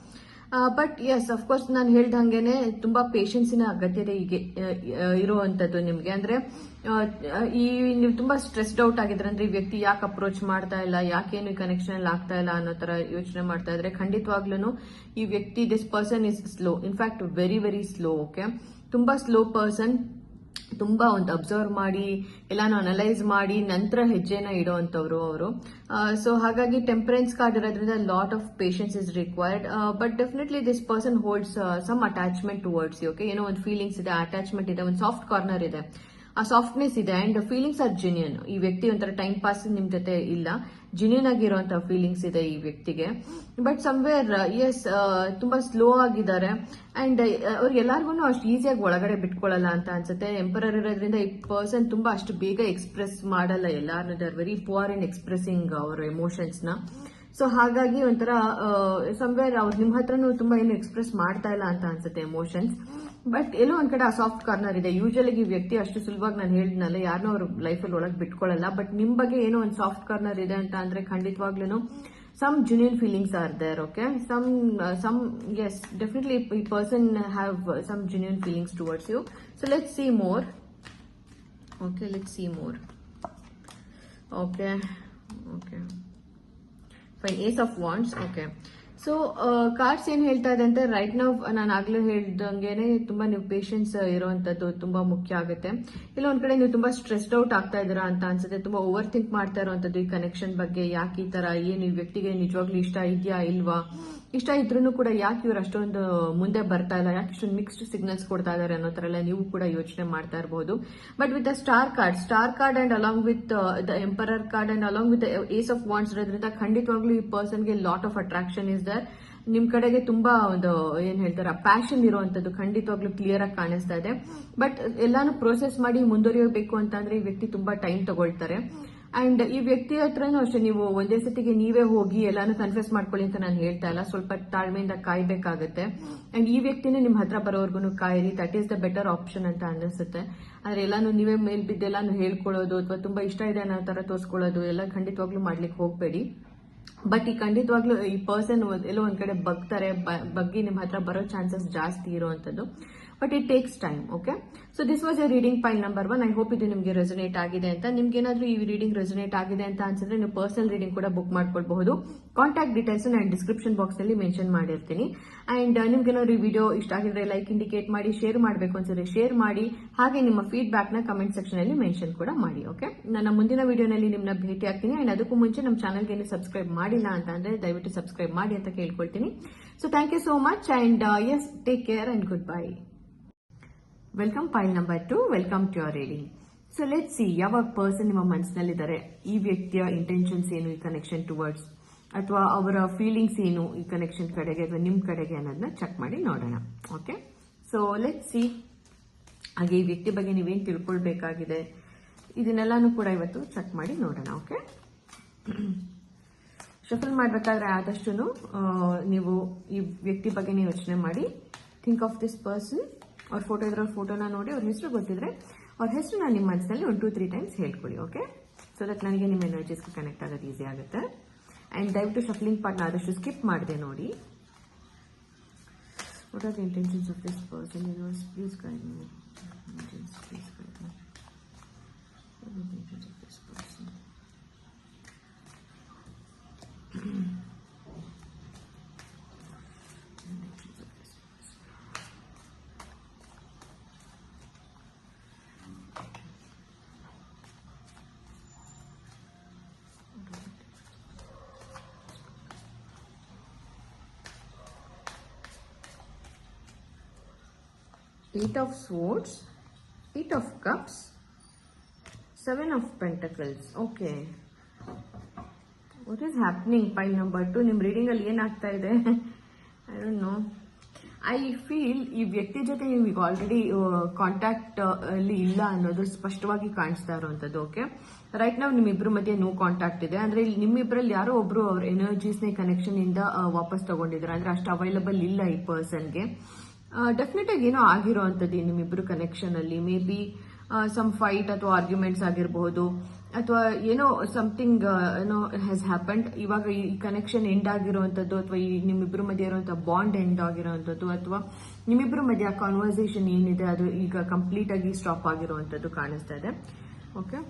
But yes, of course ನಾನು ಹೇಳ್ದಂಗೆನೆ ತುಂಬಾ ಪೇಷನ್ಸಿನ ಅಗತ್ಯತೆ ಹೀಗೆ ಇರುವಂತದ್ದು ನಿಮ್ಗೆ. ಅಂದ್ರೆ ನೀವು ತುಂಬಾ ಸ್ಟ್ರೆಸ್ಡ್ ಔಟ್ ಆಗಿದ್ರೆ, ಅಂದ್ರೆ ಈ ವ್ಯಕ್ತಿ ಯಾಕೆ ಅಪ್ರೋಚ್ ಮಾಡ್ತಾ ಇಲ್ಲ, ಯಾಕೇನು ಕನೆಕ್ಷನ್ ಅಲ್ಲಿ ಆಗ್ತಾ ಇಲ್ಲ ಅನ್ನೋ ತರ ಯೋಚನೆ ಮಾಡ್ತಾ ಇದ್ರೆ, ಖಂಡಿತವಾಗ್ಲೂ ಈ ವ್ಯಕ್ತಿ this person is slow, in fact very very slow. Okay, ತುಂಬಾ ಸ್ಲೋ ಪರ್ಸನ್, ತುಂಬಾ ಒಂದು ಅಬ್ಸರ್ವ್ ಮಾಡಿ ಎಲ್ಲಾನು ಅನಲೈಸ್ ಮಾಡಿ ನಂತರ ಹೆಜ್ಜೆನ ಇಡುವಂತವ್ರು ಅವರು. ಸೊ ಹಾಗಾಗಿ ಟೆಂಪರೆನ್ಸ್ ಕಾರ್ಡ್ ಇರೋದ್ರಿಂದ lot of patience is required. But definitely this person holds some attachment towards you. Okay, ಏನೋ ಒಂದು ಫೀಲಿಂಗ್ಸ್ ಇದೆ, ಅಟ್ಯಾಚ್ಮೆಂಟ್ ಇದೆ, ಒಂದು ಸಾಫ್ಟ್ ಕಾರ್ನರ್ ಇದೆ, ಆ ಸಾಫ್ಟ್ನೆಸ್ ಇದೆ. And feelings are genuine. ಈ ವ್ಯಕ್ತಿ ಒಂಥರ ಟೈಮ್ ಪಾಸ್ ನಿಮ್ ಜೊತೆ ಇಲ್ಲ, ಜೆನ್ಯೂನ್ ಆಗಿರುವಂತಹ ಫೀಲಿಂಗ್ಸ್ ಇದೆ ಈ ವ್ಯಕ್ತಿಗೆ. ಬಟ್ ಸಮ್ವೇರ್ ಎಸ್, ತುಂಬಾ ಸ್ಲೋ ಆಗಿದ್ದಾರೆ. ಅಂಡ್ ಅವ್ರಿಗೆಲ್ಲರಿಗೂ ಅಷ್ಟು ಈಸಿಯಾಗಿ ಒಳಗಡೆ ಬಿಟ್ಕೊಳ್ಳಲ್ಲ ಅಂತ ಅನ್ಸುತ್ತೆ. ಎಂಪರರ್ ಇರೋದ್ರಿಂದ ಈ ಪರ್ಸನ್ ತುಂಬಾ ಅಷ್ಟು ಬೇಗ ಎಕ್ಸ್ಪ್ರೆಸ್ ಮಾಡಲ್ಲ ಎಲ್ಲಾರನ್ನೂ. They are very poor in expressing ಅವರ ಎಮೋಷನ್ಸ್ ನ. ಸೊ ಹಾಗಾಗಿ ಒಂಥರ ಸಮ್ವೇರ್ ಅವ್ರು ನಿಮ್ ಹತ್ರನೂ ತುಂಬಾ ಏನು ಎಕ್ಸ್ಪ್ರೆಸ್ ಮಾಡ್ತಾ ಇಲ್ಲ ಅಂತ ಅನ್ಸುತ್ತೆ ಎಮೋಷನ್ಸ್. ಬಟ್ ಎಲ್ಲೋ ಒಂದ್ ಕಡೆ ಆ ಸಾಫ್ಟ್ ಕಾರ್ನರ್ ಇದೆ. ಯೂಶಲಿ ಈ ವ್ಯಕ್ತಿ ಅಷ್ಟು ಸುಲಭವಾಗಿ ನಾನು ಹೇಳಿದ್ನಲ್ಲ, ಯಾರನ್ನೂ ಅವ್ರ ಲೈಫಲ್ಲಿ ಒಳಗೆ ಬಿಟ್ಕೊಳ್ಳಲ್ಲ. ಬಟ್ ನಿಮ್ ಬಗ್ಗೆ ಏನೋ ಒಂದು ಸಾಫ್ಟ್ ಕಾರ್ನರ್ ಇದೆ ಅಂತ ಅಂದ್ರೆ ಖಂಡಿತವಾಗ್ಲೂ some genuine feelings are there. Okay, some yes, definitely a person have some genuine feelings towards you. So let's see more. Okay, let's see more. Okay, fine. Ace of Wands. Okay, so cards ಏನ್ ಹೇಳ್ತಾ ಇದೆ ಅಂತ, right ನಾವು ನಾನು ಆಗ್ಲೇ ಹೇಳ್ದಂಗೆನೆ ತುಂಬಾ ನೀವು patience ಇರುವಂತದ್ದು ತುಂಬಾ ಮುಖ್ಯ ಆಗುತ್ತೆ. ಇಲ್ಲ ಒಂದ್ ಕಡೆ ನೀವು ತುಂಬಾ ಸ್ಟ್ರೆಸ್ಡ್ ಔಟ್ ಆಗ್ತಾ ಇದ್ದೀರಾ ಅಂತ ಅನ್ಸುತ್ತೆ, ತುಂಬಾ ಓವರ್ ಥಿಂಕ್ ಮಾಡ್ತಾ ಇರುವಂತದ್ದು ಈ ಕನೆಕ್ಷನ್ ಬಗ್ಗೆ. ಯಾಕೆ ಈ ತರ, ಏನು ಈ ವ್ಯಕ್ತಿಗೆ ನಿಜವಾಗ್ಲೂ ಇಷ್ಟ ಇದೆಯಾ ಇಲ್ವಾ, ಇಷ್ಟ ಇದ್ರೂ ಕೂಡ ಯಾಕೆ ಇವ್ರು ಅಷ್ಟೊಂದು ಮುಂದೆ ಬರ್ತಾ ಇಲ್ಲ, ಯಾಕೆ ಇಷ್ಟೊಂದು ಮಿಕ್ಸ್ಡ್ ಸಿಗ್ನಲ್ಸ್ ಕೊಡ್ತಾ ಇದಾರೆ ಅನ್ನೋ ತರ ಎಲ್ಲ ನೀವು ಕೂಡ ಯೋಚನೆ ಮಾಡ್ತಾ ಇರಬಹುದು. But with the star card and along with the emperor card and along with ace of wands ಇರೋದ್ರಿಂದ ಖಂಡಿತವಾಗ್ಲೂ ಈ ಪರ್ಸನ್ಗೆ lot of attraction is there. ನಿಮ್ ಕಡೆಗೆ ತುಂಬಾ ಒಂದು ಏನ್ ಹೇಳ್ತಾರ ಪ್ಯಾಷನ್ ಇರುವಂತದ್ದು ಖಂಡಿತವಾಗ್ಲೂ ಕ್ಲಿಯರ್ ಆಗಿ ಕಾಣಿಸ್ತಾ ಇದೆ. ಬಟ್ ಎಲ್ಲಾನು ಪ್ರೋಸೆಸ್ ಮಾಡಿ ಮುಂದುವರಿಯಬೇಕು ಅಂತಂದ್ರೆ ಈ ವ್ಯಕ್ತಿ ತುಂಬಾ ಟೈಮ್ ತಗೊಳ್ತಾರೆ. ಅಂಡ್ ಈ ವ್ಯಕ್ತಿ ಹತ್ರನೂ ಅಷ್ಟೇ, ನೀವು ಒಂದೇ ಸತಿಗೆ ನೀವೇ ಹೋಗಿ ಎಲ್ಲಾನು ಕನ್ಫ್ಯೂಸ್ ಮಾಡ್ಕೊಳ್ಳಿ ಅಂತ ನಾನು ಹೇಳ್ತಾ ಇಲ್ಲ. ಸ್ವಲ್ಪ ತಾಳ್ಮೆಯಿಂದ ಕಾಯ್ಬೇಕಾಗತ್ತೆ. ಅಂಡ್ ಈ ವ್ಯಕ್ತಿನೇ ನಿಮ್ ಹತ್ರ ಬರೋವರ್ಗು ಕಾಯಿರಿ. That is the better option ಅಂತ ಅನಿಸುತ್ತೆ. ಆದ್ರೆ ಎಲ್ಲಾನು ನೀವೇ ಮೇಲ್ ಬಿದ್ದೆಲ್ಲಾನು ಹೇಳ್ಕೊಳ್ಳೋದು ಅಥವಾ ತುಂಬಾ ಇಷ್ಟ ಇದೆ ಅನ್ನೋ ತರ ತೋರಿಸ್ಕೊಳ್ಳೋದು ಎಲ್ಲ ಖಂಡಿತವಾಗ್ಲೂ ಮಾಡ್ಲಿಕ್ಕೆ ಹೋಗ್ಬೇಡಿ. ಬಟ್ ಈ ಖಂಡಿತವಾಗ್ಲೂ ಈ ಪರ್ಸನ್ ಎಲ್ಲೋ ಒಂದ್ ಕಡೆ ಬಗ್ತಾರೆ, ಬಗ್ಗಿ ನಿಮ್ ಹತ್ರ ಬರೋ ಚಾನ್ಸಸ್ ಜಾಸ್ತಿ ಇರುವಂತದ್ದು. But it takes time. Okay, so this was A reading ಪೈಲ್ number 1. I hope ಇದು ನಿಮಗೆ ರೆಸೊನೇಟ್ ಆಗಿದೆ ಅಂತ. ನಿಮ್ಗೆ ಏನಾದ್ರೂ ಈ ರೀಡಿಂಗ್ ರೆಸೊನೇಟ್ ಆಗಿದೆ ಅಂತ ಅನ್ಸಿದ್ರೆ ನೀವು ಪರ್ಸನಲ್ ರೀಡಿಂಗ್ ಕೂಡ ಬುಕ್ ಮಾಡ್ಕೊಳ್ಬಹುದು. ಕಾಂಟ್ಯಾಕ್ಟ್ ಡೀಟೇಲ್ಸ್ ನಾನು ಡಿಸ್ಕ್ರಿಪ್ಷನ್ ಬಾಕ್ಸ್ ನಲ್ಲಿ ಮೆನ್ಷನ್ ಮಾಡಿರ್ತೀನಿ. ಅಂಡ್ ನಿಮ್ಗೆ ಏನಾದ್ರು ಈ ವಿಡಿಯೋ ಇಷ್ಟ ಆಗಿದ್ರೆ ಲೈಕ್ ಇಂಡಿಕೇಟ್ ಮಾಡಿ, ಶೇರ್ ಮಾಡಬೇಕು ಅನ್ಸಿದ್ರೆ ಶೇರ್ ಮಾಡಿ, ಹಾಗೆ ನಿಮ್ಮ ಫೀಡ್ಬ್ಯಾಕ್ ನ ಕಮೆಂಟ್ ಸೆಕ್ಷನ್ ಅಲ್ಲಿ ಮೆನ್ಷನ್ ಕೂಡ ಮಾಡಿ. ಓಕೆ, ನನ್ನ ಮುಂದಿನ ವಿಡಿಯೋನಲ್ಲಿ ನಿಮ್ಮನ್ನ ಭೇಟಿ ಆಗ್ತೀನಿ. ಅಂಡ್ ಅದಕ್ಕೂ ಮುಂಚೆ ನಮ್ಮ ಚಾನಲ್ಗೆ ಏನು ಸಬ್ಸ್ಕ್ರೈಬ್ ಮಾಡಿಲ್ಲ ಅಂತ ಅಂದ್ರೆ ದಯವಿಟ್ಟು ಸಬ್ಸ್ಕ್ರೈಬ್ ಮಾಡಿ ಅಂತ ಕೇಳ್ಕೊಳ್ತೀನಿ. So thank you so much and yes, take care and goodbye. Welcome pile number 2. Welcome to your reading. So let's see ಯಾವ ಪರ್ಸನ್ ನಿಮ್ಮ ಮನಸ್ಸಿನಲ್ಲಿದ್ದಾರೆ, ಈ ವ್ಯಕ್ತಿಯ ಇಂಟೆನ್ಷನ್ಸ್ ಏನು ಈ ಕನೆಕ್ಷನ್ ಟುವರ್ಡ್ಸ್, ಅಥವಾ ಅವರ ಫೀಲಿಂಗ್ಸ್ ಏನು ಈ ಕನೆಕ್ಷನ್ ಕಡೆಗೆ ಅಥವಾ ನಿಮ್ ಕಡೆಗೆ ಅನ್ನೋದನ್ನ ಚೆಕ್ ಮಾಡಿ ನೋಡೋಣ. Okay, so let's C. ಹಾಗೆ ಈ ವ್ಯಕ್ತಿ ಬಗ್ಗೆ ನೀವೇನು ತಿಳ್ಕೊಳ್ಬೇಕಾಗಿದೆ ಇದನ್ನೆಲ್ಲಾನು ಕೂಡ ಇವತ್ತು ಚೆಕ್ ಮಾಡಿ ನೋಡೋಣ. ಓಕೆ, ಶಫಲ್ ಮಾಡಬೇಕಾದ್ರೆ ಆದಷ್ಟು ನೀವು ಈ ವ್ಯಕ್ತಿ ಬಗ್ಗೆ ಯೋಚನೆ ಮಾಡಿ. Think of this person. ಅವ್ರ ಫೋಟೋ ಇದ್ರೆ ಅವ್ರ ಫೋಟೋನ ನೋಡಿ, ಅವ್ರ ಹೆಸರು ಗೊತ್ತಿದ್ರೆ ಅವ್ರ ಹೆಸರು ನಾನು ನಿಮ್ಮ ಮನಸ್ಸಿನಲ್ಲಿ 1, 2, 3 ಟೈಮ್ಸ್ ಹೇಳ್ಕೊಳ್ಳಿ. ಓಕೆ, ಸೊ ದಟ್ ನನಗೆ ನಿಮ್ಮ ಎನರ್ಜೀಸ್ಗೆ ಕನೆಕ್ಟ್ ಆಗೋದು ಈಸಿ ಆಗುತ್ತೆ. ಅಂಡ್ ದಯವಿಟ್ಟು ಶಫಲಿಂಗ್ ಪಾರ್ಟ್ನ ಆದಷ್ಟು ಸ್ಕಿಪ್ ಮಾಡಿದೆ ನೋಡಿ. What are the intentions of this person? Universe please guide me. Please guide me. What are the intentions of this person? Eight of Swords, 8 of Cups, 7 of Pentacles. Okay. What is happening? Pile number 2. ನಿಮ್ಮ reading ಅಲ್ಲಿ ಏನಾಗ್ತಾ ಇದೆ? I don't know. I feel ಈ ವ್ಯಕ್ತಿ ಜೊತೆ ನೀವು already contact ಅಲ್ಲಿ ಇಲ್ಲ ಅನ್ನೋದು ಸ್ಪಷ್ಟವಾಗಿ ಕಾಣಿಸ್ತಾ ಇರುವಂತದ್ದು. ಓಕೆ, ರೈಟ್ ನಾವು ನಿಮ್ಮಿಬ್ರ ಮಧ್ಯೆ ನೋ ಕಾಂಟ್ಯಾಕ್ಟ್ ಇದೆ. ಅಂದ್ರೆ ಇಲ್ಲಿ ನಿಮ್ಮಿಬ್ರಲ್ಲಿ ಯಾರೋ ಒಬ್ರು ಅವ್ರ ಎನರ್ಜೀಸ್ನ ಕನೆಕ್ಷನ್ ಇಂದ ವಾಪಸ್ ತಗೊಂಡಿದ್ದಾರೆ. ಅಂದ್ರೆ ಅಷ್ಟು ಅವೈಲಬಲ್ ಇಲ್ಲ ಈ ಪರ್ಸನ್ಗೆ. ಡೆಫಿನೆಟ್ ಆಗಿ ಏನೋ ಆಗಿರೋವಂಥದ್ದು ನಿಮ್ಮಿಬ್ರು ಕನೆಕ್ಷನ್ ಅಲ್ಲಿ. ಮೇ ಬಿ ಸಮ್ ಫೈಟ್ ಅಥವಾ ಆರ್ಗ್ಯುಮೆಂಟ್ಸ್ ಆಗಿರಬಹುದು, ಅಥವಾ ಏನೋ ಸಮಥಿಂಗ್ ಏನೋ ಹ್ಯಾಸ್ ಹ್ಯಾಪನ್ಡ್. ಇವಾಗ ಈ ಕನೆಕ್ಷನ್ ಎಂಡ್ ಆಗಿರುವಂತದ್ದು, ಅಥವಾ ಈ ನಿಮ್ಮಿಬ್ರು ಮಧ್ಯೆ ಇರುವಂತಹ ಬಾಂಡ್ ಎಂಡ್ ಆಗಿರುವಂತದ್ದು, ಅಥವಾ ನಿಮ್ಮಿಬ್ರು ಮಧ್ಯೆ ಕಾನ್ವರ್ಸೇಷನ್ ಏನಿದೆ ಅದು ಈಗ ಕಂಪ್ಲೀಟ್ ಆಗಿ ಸ್ಟಾಪ್ ಆಗಿರುವಂತದ್ದು ಕಾಣಿಸ್ತಾ ಇದೆ. ಓಕೆ,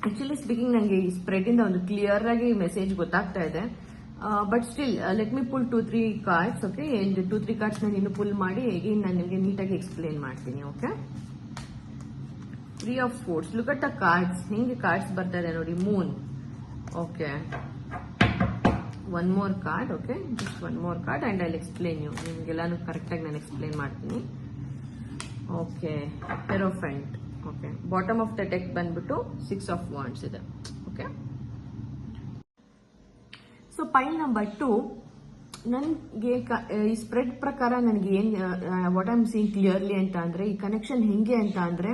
ಆಕ್ಚುಲಿ ಸ್ಪೀಕಿಂಗ್ ನನಗೆ ಈ ಸ್ಪ್ರೆಡ್ ಇಂದ ಒಂದು ಕ್ಲಿಯರ್ ಆಗಿ ಮೆಸೇಜ್ ಗೊತ್ತಾಗ್ತಾ ಇದೆ. But still let me pull 2-3 cards. Okay, 2-3 cards ನಾನು ಇನ್ನು ಪುಲ್ ಮಾಡಿ ಈಗ ನಾನು ನಿಮಗೆ ನೀಟಾಗಿ ಎಕ್ಸ್ಪ್ಲೇನ್ ಮಾಡ್ತೀನಿ. Okay, 3 of Swords. Look at the cards. ಹಿಂಗೆ ಕಾರ್ಡ್ಸ್ ಬರ್ತಾ ಇದೆ ನೋಡಿ. Moon. Okay, one more card. Okay, just one more card and I will explain you. ನಿಮ್ಗೆಲ್ಲಾನು ಕರೆಕ್ಟಾಗಿ ನಾನು ಎಕ್ಸ್ಪ್ಲೇನ್ ಮಾಡ್ತೀನಿ. Okay, hierophant. Okay, bottom of the deck ಬಂದ್ಬಿಟ್ಟು 6 of Wands ಇದೆ. ಓಕೆ, ಸೊ ಪೈಲ್ ನಂಬರ್ 2 ನನಗೆ ಈ ಸ್ಪ್ರೆಡ್ ಪ್ರಕಾರ ನನಗೆ ಏನ್ what I am seeing clearly ಅಂತ ಅಂದ್ರೆ, ಈ ಕನೆಕ್ಷನ್ ಹೆಂಗೆ ಅಂತ ಅಂದ್ರೆ,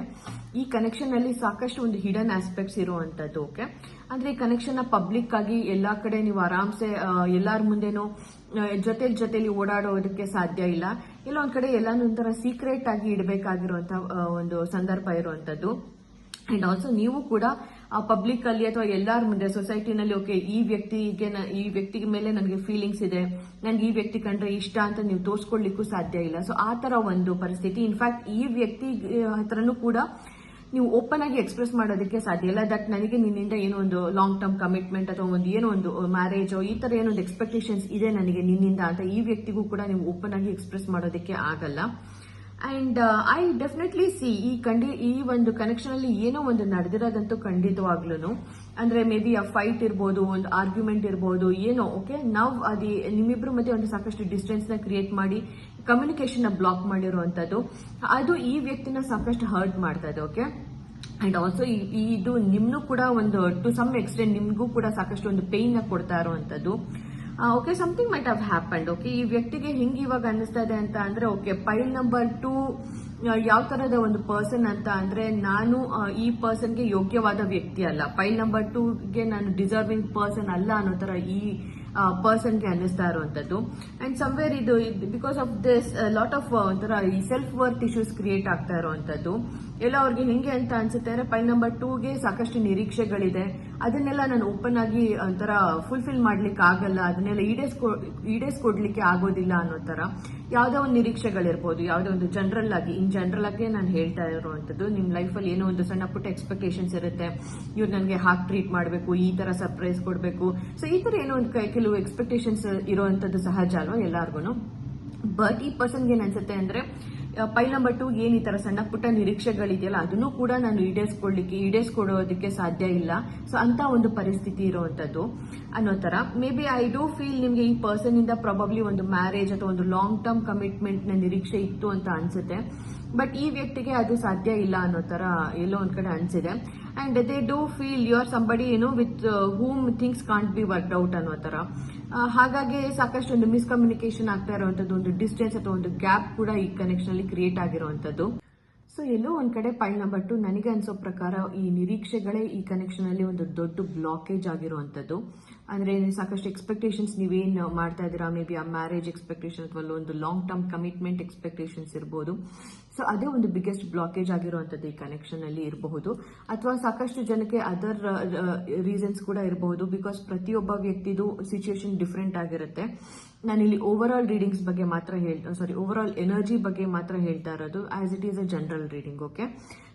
ಈ ಕನೆಕ್ಷನ್ ಅಲ್ಲಿ ಸಾಕಷ್ಟು ಒಂದು ಹಿಡನ್ ಆಸ್ಪೆಕ್ಟ್ಸ್ ಇರುವಂತದ್ದು. ಓಕೆ, ಅಂದ್ರೆ ಈ ಕನೆಕ್ಷನ್ ನ ಪಬ್ಲಿಕ್ ಆಗಿ ಎಲ್ಲಾ ಕಡೆ ನೀವು ಆರಾಮ್ಸೆ ಎಲ್ಲಾರ ಮುಂದೆನೂ ಜೊತೆಲಿ ಓಡಾಡೋದಕ್ಕೆ ಸಾಧ್ಯ ಇಲ್ಲ. ಎಲ್ಲ ಒಂದ್ ಕಡೆ ಎಲ್ಲಾನು ಒಂಥರ ಸೀಕ್ರೆಟ್ ಆಗಿ ಇಡಬೇಕಾಗಿರುವಂತ ಒಂದು ಸಂದರ್ಭ ಇರುವಂತದ್ದು. ಅಂಡ್ ಆಲ್ಸೋ ನೀವು ಕೂಡ ಪಬ್ಲಿಕ್ ಅಲ್ಲಿ ಅಥವಾ ಎಲ್ಲಾರ ಮುಂದೆ ಸೊಸೈಟಿನಲ್ಲಿ ಓಕೆ ಈ ವ್ಯಕ್ತಿಗೆ ಮೇಲೆ ನನಗೆ ಫೀಲಿಂಗ್ಸ್ ಇದೆ, ನನ್ಗೆ ಈ ವ್ಯಕ್ತಿ ಕಂಡ್ರೆ ಇಷ್ಟ ಅಂತ ನೀವು ತೋರಿಸ್ಕೊಳ್ಲಿಕ್ಕೂ ಸಾಧ್ಯ ಇಲ್ಲ. ಸೊ ಆ ತರ ಒಂದು ಪರಿಸ್ಥಿತಿ. ಇನ್ಫ್ಯಾಕ್ಟ್ ಈ ವ್ಯಕ್ತಿ ಹತ್ರನೂ ಕೂಡ ನೀವು ಓಪನ್ ಆಗಿ ಎಕ್ಸ್ಪ್ರೆಸ್ ಮಾಡೋದಕ್ಕೆ ಸಾಧ್ಯ ಇಲ್ಲ. ದಟ್ ನನಗೆ ನಿನ್ನಿಂದ ಏನೋ ಒಂದು ಲಾಂಗ್ ಟರ್ಮ್ ಕಮಿಟ್ಮೆಂಟ್ ಅಥವಾ ಒಂದು ಏನೋ ಒಂದು ಮ್ಯಾರೇಜ್ ಈ ತರ ಏನೋ ಒಂದು ಎಕ್ಸ್ಪೆಕ್ಟೇಷನ್ಸ್ ಇದೆ ನನಗೆ ನಿನ್ನಿಂದ ಅಂತ ಈ ವ್ಯಕ್ತಿಗೂ ಕೂಡ ನೀವು ಓಪನ್ ಆಗಿ ಎಕ್ಸ್ಪ್ರೆಸ್ ಮಾಡೋದಕ್ಕೆ ಆಗಲ್ಲ. ಅಂಡ್ ಐ ಡೆಫಿನೆಟ್ಲಿ ಸಿ ಈ ಒಂದು ಕನೆಕ್ಷನ್ ಅಲ್ಲಿ ಏನೋ ಒಂದು ನಡೆದಿರೋದಂತೂ ಖಂಡಿತವಾಗ್ಲೂ. ಅಂದ್ರೆ ಮೇ ಬಿ ಆ ಫೈಟ್ ಇರ್ಬೋದು, ಒಂದು ಆರ್ಗ್ಯುಮೆಂಟ್ ಇರ್ಬೋದು, ಏನೋ. ಓಕೆ, ನಾವು ನಿಮ್ಮಿಬ್ರು ಮಧ್ಯೆ ಒಂದು ಸಾಕಷ್ಟು ಡಿಸ್ಟೆನ್ಸ್ ನ ಕ್ರಿಯೇಟ್ ಮಾಡಿ ಕಮ್ಯುನಿಕೇಶನ್ ನ ಬ್ಲಾಕ್ ಮಾಡಿರುವಂತದ್ದು. ಅದು ಈ ವ್ಯಕ್ತಿನ ಸಾಕಷ್ಟು ಹರ್ಟ್ ಮಾಡ್ತಾ ಇದೆ. ಓಕೆ, ಅಂಡ್ ಆಲ್ಸೋ ಇದು ನಿಮ್ನು ಕೂಡ ಒಂದು ಟು ಸಮ್ ಎಕ್ಸ್ಟೆಂಟ್ ನಿಮ್ಗೂ ಕೂಡ ಸಾಕಷ್ಟು ಒಂದು ಪೇನ್ ನ ಕೊಡ್ತಾ ಇರುವಂತದ್ದು. Okay, something might have happened. Okay, ಈ ವ್ಯಕ್ತಿಗೆ ಹಿಂಗೆ ಇವಾಗ ಅನ್ನಿಸ್ತಾ ಇದೆ ಅಂತ ಅಂದ್ರೆ, ಓಕೆ ಪೈಲ್ ನಂಬರ್ 2 ಯಾವ ತರದ ಒಂದು ಪರ್ಸನ್ ಅಂತ ಅಂದ್ರೆ, ನಾನು ಈ ಪರ್ಸನ್ಗೆ ಯೋಗ್ಯವಾದ ವ್ಯಕ್ತಿ ಅಲ್ಲ, ಪೈಲ್ ನಂಬರ್ 2ಗೆ ನಾನು ಡಿಸರ್ವಿಂಗ್ ಪರ್ಸನ್ ಅಲ್ಲ ಅನ್ನೋ ತರ ಈ ಪರ್ಸನ್ಗೆ ಅನ್ನಿಸ್ತಾ ಇರುವಂತದ್ದು. ಅಂಡ್ ಸಮ್ವೇರ್ ಇದು because of this lot of ಒಂಥರ ಈ ಸೆಲ್ಫ್ ವರ್ತ್ ಇಶ್ಯೂಸ್ ಕ್ರಿಯೇಟ್ ಆಗ್ತಾ ಇರುವಂತದ್ದು. ಎಲ್ಲ ಅವ್ರಿಗೆ ಹೆಂಗೆ ಅಂತ ಅನ್ಸುತ್ತೆ ಅಂದ್ರೆ, ಪೈಲ್ ನಂಬರ್ 2ಗೆ ಸಾಕಷ್ಟು ನಿರೀಕ್ಷೆಗಳಿದೆ, ಅದನ್ನೆಲ್ಲ ನಾನು ಓಪನ್ ಆಗಿ ಒಂಥರ ಫುಲ್ಫಿಲ್ ಮಾಡ್ಲಿಕ್ಕೆ ಆಗಲ್ಲ, ಅದನ್ನೆಲ್ಲ ಈಡೇರಿಸ್ಕೊಡ್ಲಿಕ್ಕೆ ಆಗೋದಿಲ್ಲ ಅನ್ನೋ ತರ ಯಾವುದೋ ಒಂದು ನಿರೀಕ್ಷೆಗಳಿರ್ಬೋದು, ಯಾವುದೋ ಒಂದು ಜನರಲ್ ಆಗಿ ನಾನು ಹೇಳ್ತಾ ಇರುವಂತದ್ದು. ನಿಮ್ ಲೈಫಲ್ಲಿ ಏನೋ ಒಂದು ಸಣ್ಣ ಪುಟ್ಟ ಎಕ್ಸ್ಪೆಕ್ಟೇಷನ್ಸ್ ಇರುತ್ತೆ. ಇವ್ರು ನನಗೆ ಹಾಗೆ ಟ್ರೀಟ್ ಮಾಡಬೇಕು, ಈ ತರ ಸರ್ಪ್ರೈಸ್ ಕೊಡಬೇಕು. ಸೊ ಈ ತರ ಏನೋ ಒಂದು ಕೆಲವು ಎಕ್ಸ್ಪೆಕ್ಟೇಷನ್ಸ್ ಇರುವಂತದ್ದು ಸಹಜ ಅಲ್ವಾ ಎಲ್ಲಾರ್ಗು. ಬಟ್ ಈ ಪರ್ಸನ್ಗೆ ಏನ್ ಅನ್ಸುತ್ತೆ ಅಂದ್ರೆ ಪೈಲ್ ನಂಬರ್ 2 ಏನ್ ಈ ತರ ಸಣ್ಣ ಪುಟ್ಟ ನಿರೀಕ್ಷೆಗಳಿದೆಯಲ್ಲ ಅದನ್ನು ಕೂಡ ನಾನು ಈಡೇರಿಸ್ಕೊಡೋದಕ್ಕೆ ಸಾಧ್ಯ ಇಲ್ಲ. ಸೊ ಅಂತ ಒಂದು ಪರಿಸ್ಥಿತಿ ಇರುವಂತದ್ದು ಅನ್ನೋ ತರ. May be I do feel ನಿಮ್ಗೆ ಈ ಪರ್ಸನ್ ಇಂದ ಪ್ರಾಬಬ್ಲಿ ಒಂದು ಮ್ಯಾರೇಜ್ ಅಥವಾ ಒಂದು ಲಾಂಗ್ ಟರ್ಮ್ ಕಮಿಟ್ಮೆಂಟ್ ನ ನಿರೀಕ್ಷೆ ಇತ್ತು ಅಂತ ಅನ್ಸುತ್ತೆ. ಬಟ್ ಈ ವ್ಯಕ್ತಿಗೆ ಅದು ಸಾಧ್ಯ ಇಲ್ಲ ಅನ್ನೋ ತರ ಎಲ್ಲೋ ಒಂದ್ ಕಡೆ ಅನ್ಸಿದೆ. And they do feel you are somebody with whom things can't be worked out ಅನ್ನೋ ತರ. ಹಾಗಾಗಿ ಸಾಕಷ್ಟು ಒಂದು ಮಿಸ್ಕಮ್ಯುನಿಕೇಶನ್ ಆಗ್ತಾ ಇರುವಂತದ್ದು, ಒಂದು ಡಿಸ್ಟೆನ್ಸ್ ಅಥವಾ ಒಂದು ಗ್ಯಾಪ್ ಕೂಡ ಈ ಕನೆಕ್ಷನ್ ಅಲ್ಲಿ ಕ್ರಿಯೇಟ್ ಆಗಿರುವಂತದ್ದು. ಸೊ ಎಲ್ಲೋ ಒಂದ್ ಕಡೆ ಪೈಲ್ ನಂಬರ್ 2 ನನಗೆ ಅನ್ಸೋ ಪ್ರಕಾರ ಈ ನಿರೀಕ್ಷೆಗಳೇ ಈ ಕನೆಕ್ಷನ್ ಅಲ್ಲಿ ಒಂದು ದೊಡ್ಡ ಬ್ಲಾಕೇಜ್ ಆಗಿರುವಂತದ್ದು. ಅಂದ್ರೆ ಸಾಕಷ್ಟು ಎಕ್ಸ್ಪೆಕ್ಟೇಷನ್ಸ್ ನೀವೇನ್ ಮಾಡ್ತಾ ಇದ್ದೀರಾ, ಮೇ ಬಿ ಆ ಮ್ಯಾರೇಜ್ ಎಕ್ಸ್ಪೆಕ್ಟೇಷನ್ ಅಥವಾ ಒಂದು ಲಾಂಗ್ ಟರ್ಮ್ ಕಮಿಟ್ಮೆಂಟ್ ಎಕ್ಸ್ಪೆಕ್ಟೇಷನ್ಸ್ ಇರಬಹುದು. ಸೊ ಅದೇ ಒಂದು ಬಿಗ್ಗೆಸ್ಟ್ ಬ್ಲಾಕೇಜ್ ಆಗಿರುವಂತದ್ದು ಈ ಕನೆಕ್ಷನ್ ಅಲ್ಲಿ ಇರಬಹುದು. ಅಥವಾ ಸಾಕಷ್ಟು ಜನಕ್ಕೆ ಅದರ್ ರೀಸನ್ಸ್ ಕೂಡ ಇರಬಹುದು. ಬಿಕಾಸ್ ಪ್ರತಿಯೊಬ್ಬ ವ್ಯಕ್ತಿದು ಸಿಚುಯೇಷನ್ ಡಿಫ್ರೆಂಟ್ ಆಗಿರುತ್ತೆ. ನಾನಿಲ್ಲಿ ಓವರ್ ಆಲ್ ರೀಡಿಂಗ್ಸ್ ಬಗ್ಗೆ ಮಾತ್ರ ಓವರ್ ಆಲ್ ಎನರ್ಜಿ ಬಗ್ಗೆ ಮಾತ್ರ ಹೇಳ್ತಾ ಇರೋದು, as it is a general reading. Okay,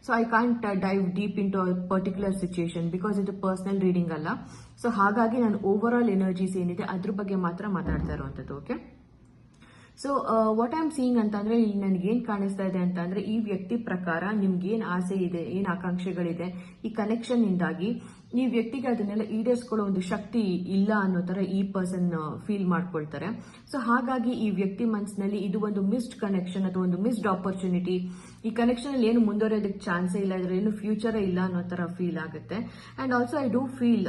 so I can't dive deep into particular situation because ಇದು ಪರ್ಸನಲ್ ರೀಡಿಂಗ್ ಅಲ್ಲ. ಸೊ ಹಾಗಾಗಿ ನಾನು ಓವರ್ ಆಲ್ ಎನರ್ಜೀಸ್ ಏನಿದೆ ಅದ್ರ ಬಗ್ಗೆ ಮಾತ್ರ ಮಾತಾಡ್ತಾ ಇರುವಂತದ್ದು. Okay, so what I am seeing ಅಂತಂದ್ರೆ ಇಲ್ಲಿ ನನಗೇನ್ ಕಾಣಿಸ್ತಾ ಇದೆ ಅಂತ ಅಂದ್ರೆ ಈ ವ್ಯಕ್ತಿ ಪ್ರಕಾರ ನಿಮ್ಗೆ ಏನ್ ಆಸೆ ಇದೆ, ಏನ್ ಆಕಾಂಕ್ಷೆಗಳಿದೆ, ಈ ಕನೆಕ್ಷನ್ ಇಂದಾಗಿ ಈ ವ್ಯಕ್ತಿಗೆ ಅದನ್ನೆಲ್ಲ ಈಡೇರಿಸ್ಕೊಳ್ಳೋ ಒಂದು ಶಕ್ತಿ ಇಲ್ಲ ಅನ್ನೋ ತರ ಈ ಪರ್ಸನ್ ಫೀಲ್ ಮಾಡ್ಕೊಳ್ತಾರೆ. ಸೊ ಹಾಗಾಗಿ ಈ ವ್ಯಕ್ತಿ ಮನಸ್ಸಿನಲ್ಲಿ ಇದು ಒಂದು ಮಿಸ್ಡ್ ಕನೆಕ್ಷನ್ ಅಥವಾ ಒಂದು ಮಿಸ್ಡ್ ಆಪರ್ಚುನಿಟಿ, ಈ ಕನೆಕ್ಷನ್ ಅಲ್ಲಿ ಏನು ಮುಂದುವರೆಯೋದಕ್ಕೆ ಚಾನ್ಸೇ ಇಲ್ಲ, ಇದ್ರ ಏನು ಫ್ಯೂಚರೇ ಇಲ್ಲ ಅನ್ನೋ ತರ ಫೀಲ್ ಆಗುತ್ತೆ. And also I do feel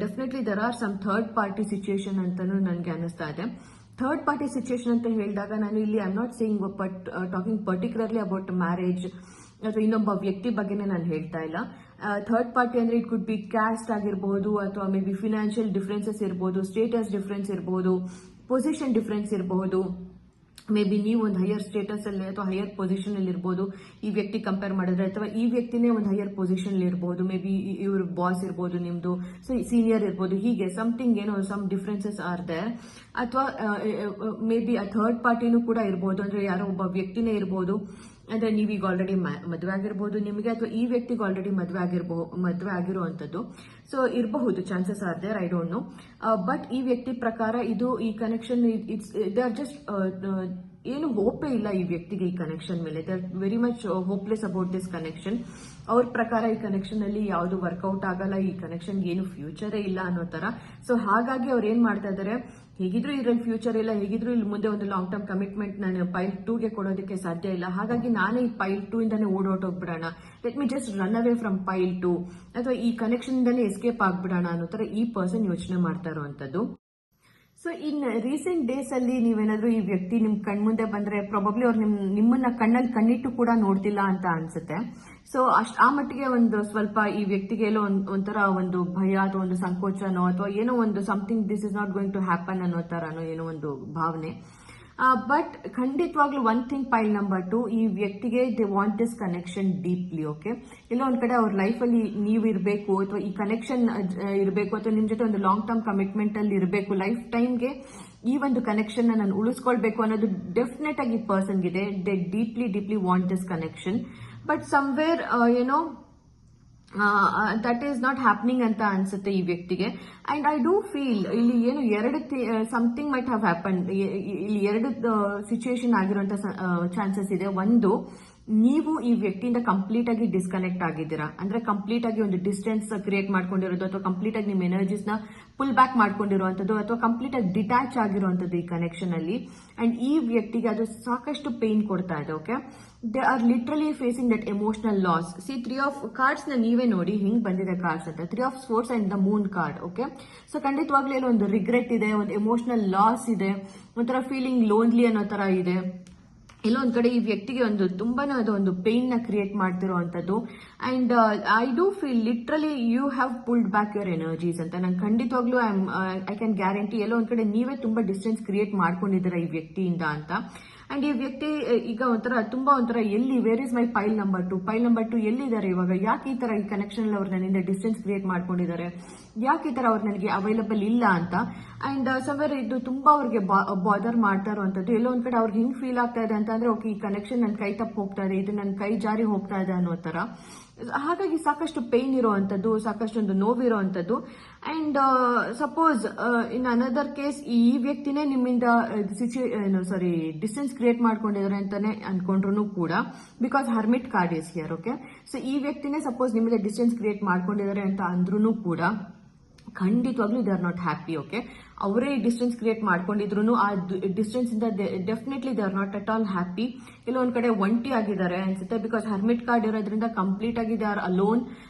definitely there are some third party situation ಅಂತಾನು ನನಗೆ ಅನಿಸ್ತಾ ಇದೆ. ಥರ್ಡ್ ಪಾರ್ಟಿ ಸಿಚುಯೇಷನ್ ಅಂತ ಹೇಳಿದಾಗ ನಾನು ಇಲ್ಲಿ I am not saying talking particularly about marriage ಅಥವಾ ಇನ್ನೊಬ್ಬ ವ್ಯಕ್ತಿ ಬಗ್ಗೆನೇ ನಾನು ಹೇಳ್ತಾ ಇಲ್ಲ. ಥರ್ಡ್ ಪಾರ್ಟಿ ಅಂದ್ರೆ ಇಟ್ ಕುಡ್ ಬಿ ಕ್ಯಾಸ್ಟ್ ಆಗಿರಬಹುದು, ಅಥವಾ ಮೇ ಬಿ ಫಿನಾನ್ಷಿಯಲ್ ಡಿಫ್ರೆನ್ಸಸ್ ಇರಬಹುದು, ಸ್ಟೇಟಸ್ ಡಿಫ್ರೆನ್ಸ್ ಇರಬಹುದು, ಪೊಸಿಷನ್ ಡಿಫ್ರೆನ್ಸ್ ಇರಬಹುದು. ಮೇ ಬಿ ನೀವು ಒಂದು ಹೈಯರ್ ಸ್ಟೇಟಸ್ ಅಲ್ಲಿ ಅಥವಾ ಹೈಯರ್ ಪೊಸಿಷನ್ ಅಲ್ಲಿ ಇರಬಹುದು ಈ ವ್ಯಕ್ತಿ ಕಂಪೇರ್ ಮಾಡಿದ್ರೆ, ಅಥವಾ ಈ ವ್ಯಕ್ತಿನೇ ಒಂದು ಹೈಯರ್ ಪೊಸಿಷನ್ ಅಲ್ಲಿ ಇರಬಹುದು. ಮೇ ಬಿ ಇವ್ರ ಬಾಸ್ ಇರಬಹುದು, ನಿಮ್ದು ಸೀನಿಯರ್ ಇರಬಹುದು. ಹೀಗೆ something some differences are there. ಅಥವಾ ಮೇ ಬಿ ಆ ಥರ್ಡ್ ಪಾರ್ಟಿನೂ ಕೂಡ ಇರಬಹುದು, ಅಂದ್ರೆ ಯಾರೋ ಒಬ್ಬ ವ್ಯಕ್ತಿನೇ ಇರಬಹುದು. ಅಂದ್ರೆ ನೀವೀಗ ಆಲ್ರೆಡಿ ಮದುವೆ ಆಗಿರ್ಬೋದು ನಿಮಗೆ, ಅಥವಾ ಈ ವ್ಯಕ್ತಿಗೆ ಆಲ್ರೆಡಿ ಮದುವೆ ಆಗಿರುವಂತದ್ದು. ಸೊ ಇರಬಹುದು, chances are there, I don't know. But ಈ ವ್ಯಕ್ತಿ ಪ್ರಕಾರ ಇದು ಈ ಕನೆಕ್ಷನ್ ದೇ ಆರ್ ಜಸ್ಟ್ ಏನು ಹೋಪೇ ಇಲ್ಲ ಈ ವ್ಯಕ್ತಿಗೆ ಈ ಕನೆಕ್ಷನ್ ಮೇಲೆ. They are very much hopeless about this connection. ಅವ್ರ ಪ್ರಕಾರ ಈ ಕನೆಕ್ಷನ್ ಅಲ್ಲಿ ಯಾವುದು ವರ್ಕೌಟ್ ಆಗಲ್ಲ, ಈ ಕನೆಕ್ಷನ್ ಏನು ಫ್ಯೂಚರೇ ಇಲ್ಲ ಅನ್ನೋ ತರ. ಸೊ ಹಾಗಾಗಿ ಅವ್ರು ಏನ್ ಮಾಡ್ತಾ ಇದಾರೆ, ಹೇಗಿದ್ರು ಇದ್ರಲ್ಲಿ ಫ್ಯೂಚರ್ ಇಲ್ಲ, ಹೇಗಿದ್ರು ಇಲ್ಲಿ ಮುಂದೆ ಒಂದು ಲಾಂಗ್ ಟರ್ಮ್ ಕಮಿಟ್ಮೆಂಟ್ ನಾನು ಪೈಲ್ 2ಗೆ ಕೊಡೋದಕ್ಕೆ ಸಾಧ್ಯ ಇಲ್ಲ, ಹಾಗಾಗಿ ನಾನೇ ಈ ಪೈಲ್ 2 ಇಂದಾನೆ ಓಡೋಟೋಗ್ಬಿಡೋಣ, let me just run away from pile 2, ಅಥವಾ ಈ ಕನೆಕ್ಷನ್ ಇಂದಾನೆ ಎಸ್ಕೇಪ್ ಆಗ್ಬಿಡೋಣ ಅನ್ನೋ ತರ ಈ ಪರ್ಸನ್ ಯೋಚನೆ ಮಾಡ್ತಾ ಇರುವಂತದ್ದು. ಸೊ ಇನ್ ರೀಸೆಂಟ್ ಡೇಸ್ ಅಲ್ಲಿ ನೀವೇನಾದ್ರೂ ಈ ವ್ಯಕ್ತಿ ನಿಮ್ ಕಣ್ಮುಂದೆ ಬಂದ್ರೆ ಪ್ರಾಬಬ್ಲಿ ಅವ್ರು ನಿಮ್ಮನ್ನ ಕಣ್ಣಲ್ಲಿ ಕಣ್ಣಿಟ್ಟು ಕೂಡ ನೋಡ್ತಿಲ್ಲ ಅಂತ ಅನ್ಸುತ್ತೆ. ಸೊ ಆ ಮಟ್ಟಿಗೆ ಒಂದು ಸ್ವಲ್ಪ ಈ ವ್ಯಕ್ತಿಗೆ ಎಲ್ಲೋ ಒಂಥರ ಒಂದು ಭಯ ಅಥವಾ ಒಂದು ಸಂಕೋಚನೋ ಅಥವಾ ಏನೋ ಒಂದು something this is not going to happen ಅನ್ನೋ ತರನೋ ಏನೋ ಒಂದು ಭಾವನೆ. ಬಟ್ ಖಂಡಿತವಾಗ್ಲೂ ಒನ್ ಥಿಂಗ್ ಪೈಲ್ ನಂಬರ್ 2, ಈ ವ್ಯಕ್ತಿಗೆ they want this connection deeply. Okay, ಎಲ್ಲೋ ಒಂದ್ ಕಡೆ ಅವ್ರ ಲೈಫ್ ಅಲ್ಲಿ ನೀವು ಇರಬೇಕು, ಅಥವಾ ಈ ಕನೆಕ್ಷನ್ ಇರಬೇಕು, ಅಥವಾ ನಿಮ್ ಜೊತೆ ಒಂದು ಲಾಂಗ್ ಟರ್ಮ್ ಕಮಿಟ್ಮೆಂಟ್ ಅಲ್ಲಿ ಇರಬೇಕು, ಲೈಫ್ ಟೈಮ್ಗೆ ಈ ಒಂದು ಕನೆಕ್ಷನ್ ನಾನು ಉಳಿಸ್ಕೊಳ್ಬೇಕು ಅನ್ನೋದು ಡೆಫಿನೆಟ್ ಆಗಿ ಪರ್ಸನ್ ಗಿದೆ. They deeply want this connection. But somewhere that is not happening ಅಂತ ಅನ್ಸುತ್ತೆ ಈ ವ್ಯಕ್ತಿಗೆ. ಅಂಡ್ ಐ ಡೂ ಫೀಲ್ ಇಲ್ಲಿ ಏನು ಸಮಥಿಂಗ್ ಮೈಟ್ ಹ್ಯಾವ್ ಹ್ಯಾಪನ್, ಇಲ್ಲಿ ಎರಡು ಸಿಚುಯೇಷನ್ ಆಗಿರುವಂತ ಚಾನ್ಸಸ್ ಇದೆ. ಒಂದು, ನೀವು ಈ ವ್ಯಕ್ತಿಯಿಂದ ಕಂಪ್ಲೀಟ್ ಆಗಿ ಡಿಸ್ಕನೆಕ್ಟ್ ಆಗಿದ್ದೀರಾ, ಅಂದ್ರೆ ಕಂಪ್ಲೀಟ್ ಆಗಿ ಒಂದು ಡಿಸ್ಟೆನ್ಸ್ ಕ್ರಿಯೇಟ್ ಮಾಡ್ಕೊಂಡಿರೋದು, ಅಥವಾ ಕಂಪ್ಲೀಟ್ ಆಗಿ ನಿಮ್ಮ ಎನರ್ಜೀಸ್ ನ ಪುಲ್ ಬ್ಯಾಕ್ ಮಾಡ್ಕೊಂಡಿರುವಂತದ್ದು, ಅಥವಾ ಕಂಪ್ಲೀಟ್ ಆಗಿ ಡಿಟ್ಯಾಚ್ ಆಗಿರುವಂತದ್ದು ಈ ಕನೆಕ್ಷನ್ ಅಲ್ಲಿ. ಅಂಡ್ ಈ ವ್ಯಕ್ತಿಗೆ ಅದು ಸಾಕಷ್ಟು ಪೇನ್ ಕೊಡ್ತಾ ಇದೆ. Okay, they are literally facing that emotional loss. C 3 of cards ನ ನೀವೇ ನೋಡಿ ಹಿಂಗ್ ಬಂದಿದೆ ಕಾರ್ಡ್ಸ್ ಅಂತ, 3 of sports and the Moon card. Okay, so ಖಂಡಿತವಾಗ್ಲೂ ಒಂದು ರಿಗ್ರೆಟ್ ಇದೆ, ಒಂದು ಎಮೋಷನಲ್ ಲಾಸ್ ಇದೆ, ಒಂಥರ ಫೀಲಿಂಗ್ ಲೋನ್ಲಿ ಅನ್ನೋ ತರ ಇದೆ. ಎಲ್ಲೋ ಒಂದ್ ಕಡೆ ಈ ವ್ಯಕ್ತಿಗೆ ತುಂಬಾನೇ ಒಂದು ಪೇನ್ ನ ಕ್ರಿಯೇಟ್ ಮಾಡ್ತಿರುವಂತದ್ದು. And I do feel literally you have pulled back your energies ಅಂತ. ನಂಗೆ ಖಂಡಿತವಾಗ್ಲೂ ಐ ಕ್ಯಾನ್ ಗ್ಯಾರಂಟಿ ಎಲ್ಲೋ ಒಂದ್ ಕಡೆ ನೀವೇ ತುಂಬಾ ಡಿಸ್ಟೆನ್ಸ್ ಕ್ರಿಯೇಟ್ ಮಾಡ್ಕೊಂಡಿದ್ದೀರಾ ಈ ವ್ಯಕ್ತಿಯಿಂದ ಅಂತ. ಅಂಡ್ ಈ ವ್ಯಕ್ತಿ ಈಗ ತುಂಬಾ ಎಲ್ಲಿ ವೇರ್ ಇಸ್ ಮೈ ಪೈಲ್ ನಂಬರ್ 2 ಎಲ್ಲಿದ್ದಾರೆ ಇವಾಗ, ಯಾಕೆ ಈ ತರ ಈ ಕನೆಕ್ಷನ್ ಅಲ್ಲಿ ಅವ್ರು ನನ್ನಿಂದ ಡಿಸ್ಟೆನ್ಸ್ ಕ್ರಿಯೇಟ್ ಮಾಡ್ಕೊಂಡಿದ್ದಾರೆ, ಯಾಕೆ ಈ ತರ ಅವ್ರು ನನಗೆ ಅವೈಲಬಲ್ ಇಲ್ಲ ಅಂತ. ಅಂಡ್ ಸಮ್ವೇರ್ ಇದು ತುಂಬಾ ಅವ್ರಿಗೆ ಬಾದರ್ ಮಾಡ್ತಾ ಇರುವಂತದ್ದು. ಎಲ್ಲೋ ಒಂದ್ ಕಡೆ ಅವ್ರಿಗೆ ಹಿಂಗ್ ಫೀಲ್ ಆಗ್ತಾ ಇದೆ ಅಂತ ಅಂದ್ರೆ, ಓಕೆ ಈ ಕನೆಕ್ಷನ್ ನನ್ ಕೈ ತಪ್ಪು ಹೋಗ್ತಾ ಇದೆ, ಇದು ನನ್ನ ಕೈ ಜಾರಿ ಹೋಗ್ತಾ ಇದೆ ಅನ್ನೋ ತರ. ಹಾಗಾಗಿ ಸಾಕಷ್ಟು ಪೇನ್ ಇರುವಂತದ್ದು, ಸಾಕಷ್ಟೊಂದು ನೋವಿರುವಂತದ್ದು. And suppose in another case ಈ ವ್ಯಕ್ತಿನೇ ನಿಮ್ಮಿಂದ ಡಿಸ್ಟೆನ್ಸ್ ಕ್ರಿಯೇಟ್ ಮಾಡ್ಕೊಂಡಿದ್ದಾರೆ ಅಂತಾನೆ ಅನ್ಕೊಂಡ್ರು ಕೂಡ, because hermit card is here. Okay, so ಈ ವ್ಯಕ್ತಿನೇ ಸಪೋಸ್ ನಿಮ್ಮಿಂದ ಡಿಸ್ಟೆನ್ಸ್ ಕ್ರಿಯೇಟ್ ಮಾಡ್ಕೊಂಡಿದ್ದಾರೆ ಅಂತ ಅಂದ್ರೂ ಕೂಡ ಖಂಡಿತವಾಗ್ಲೂ they are not happy. Okay, ಅವರೇ ಡಿಸ್ಟೆನ್ಸ್ ಕ್ರಿಯೇಟ್ ಮಾಡ್ಕೊಂಡಿದ್ರು ಆ ಡಿಸ್ಟೆನ್ಸ್ ಇಂದ definitely they are not at all happy. ಇಲ್ಲ ಒಂದ್ ಕಡೆ ಒಂಟಿ ಆಗಿದ್ದಾರೆ ಅನ್ಸುತ್ತೆ, ಬಿಕಾಸ್ ಹರ್ಮಿಟ್ ಕಾರ್ಡ್ ಇರೋದ್ರಿಂದ ಕಂಪ್ಲೀಟ್ ಆಗಿ ದೇ ಆರ್ ಅಲೋನ್.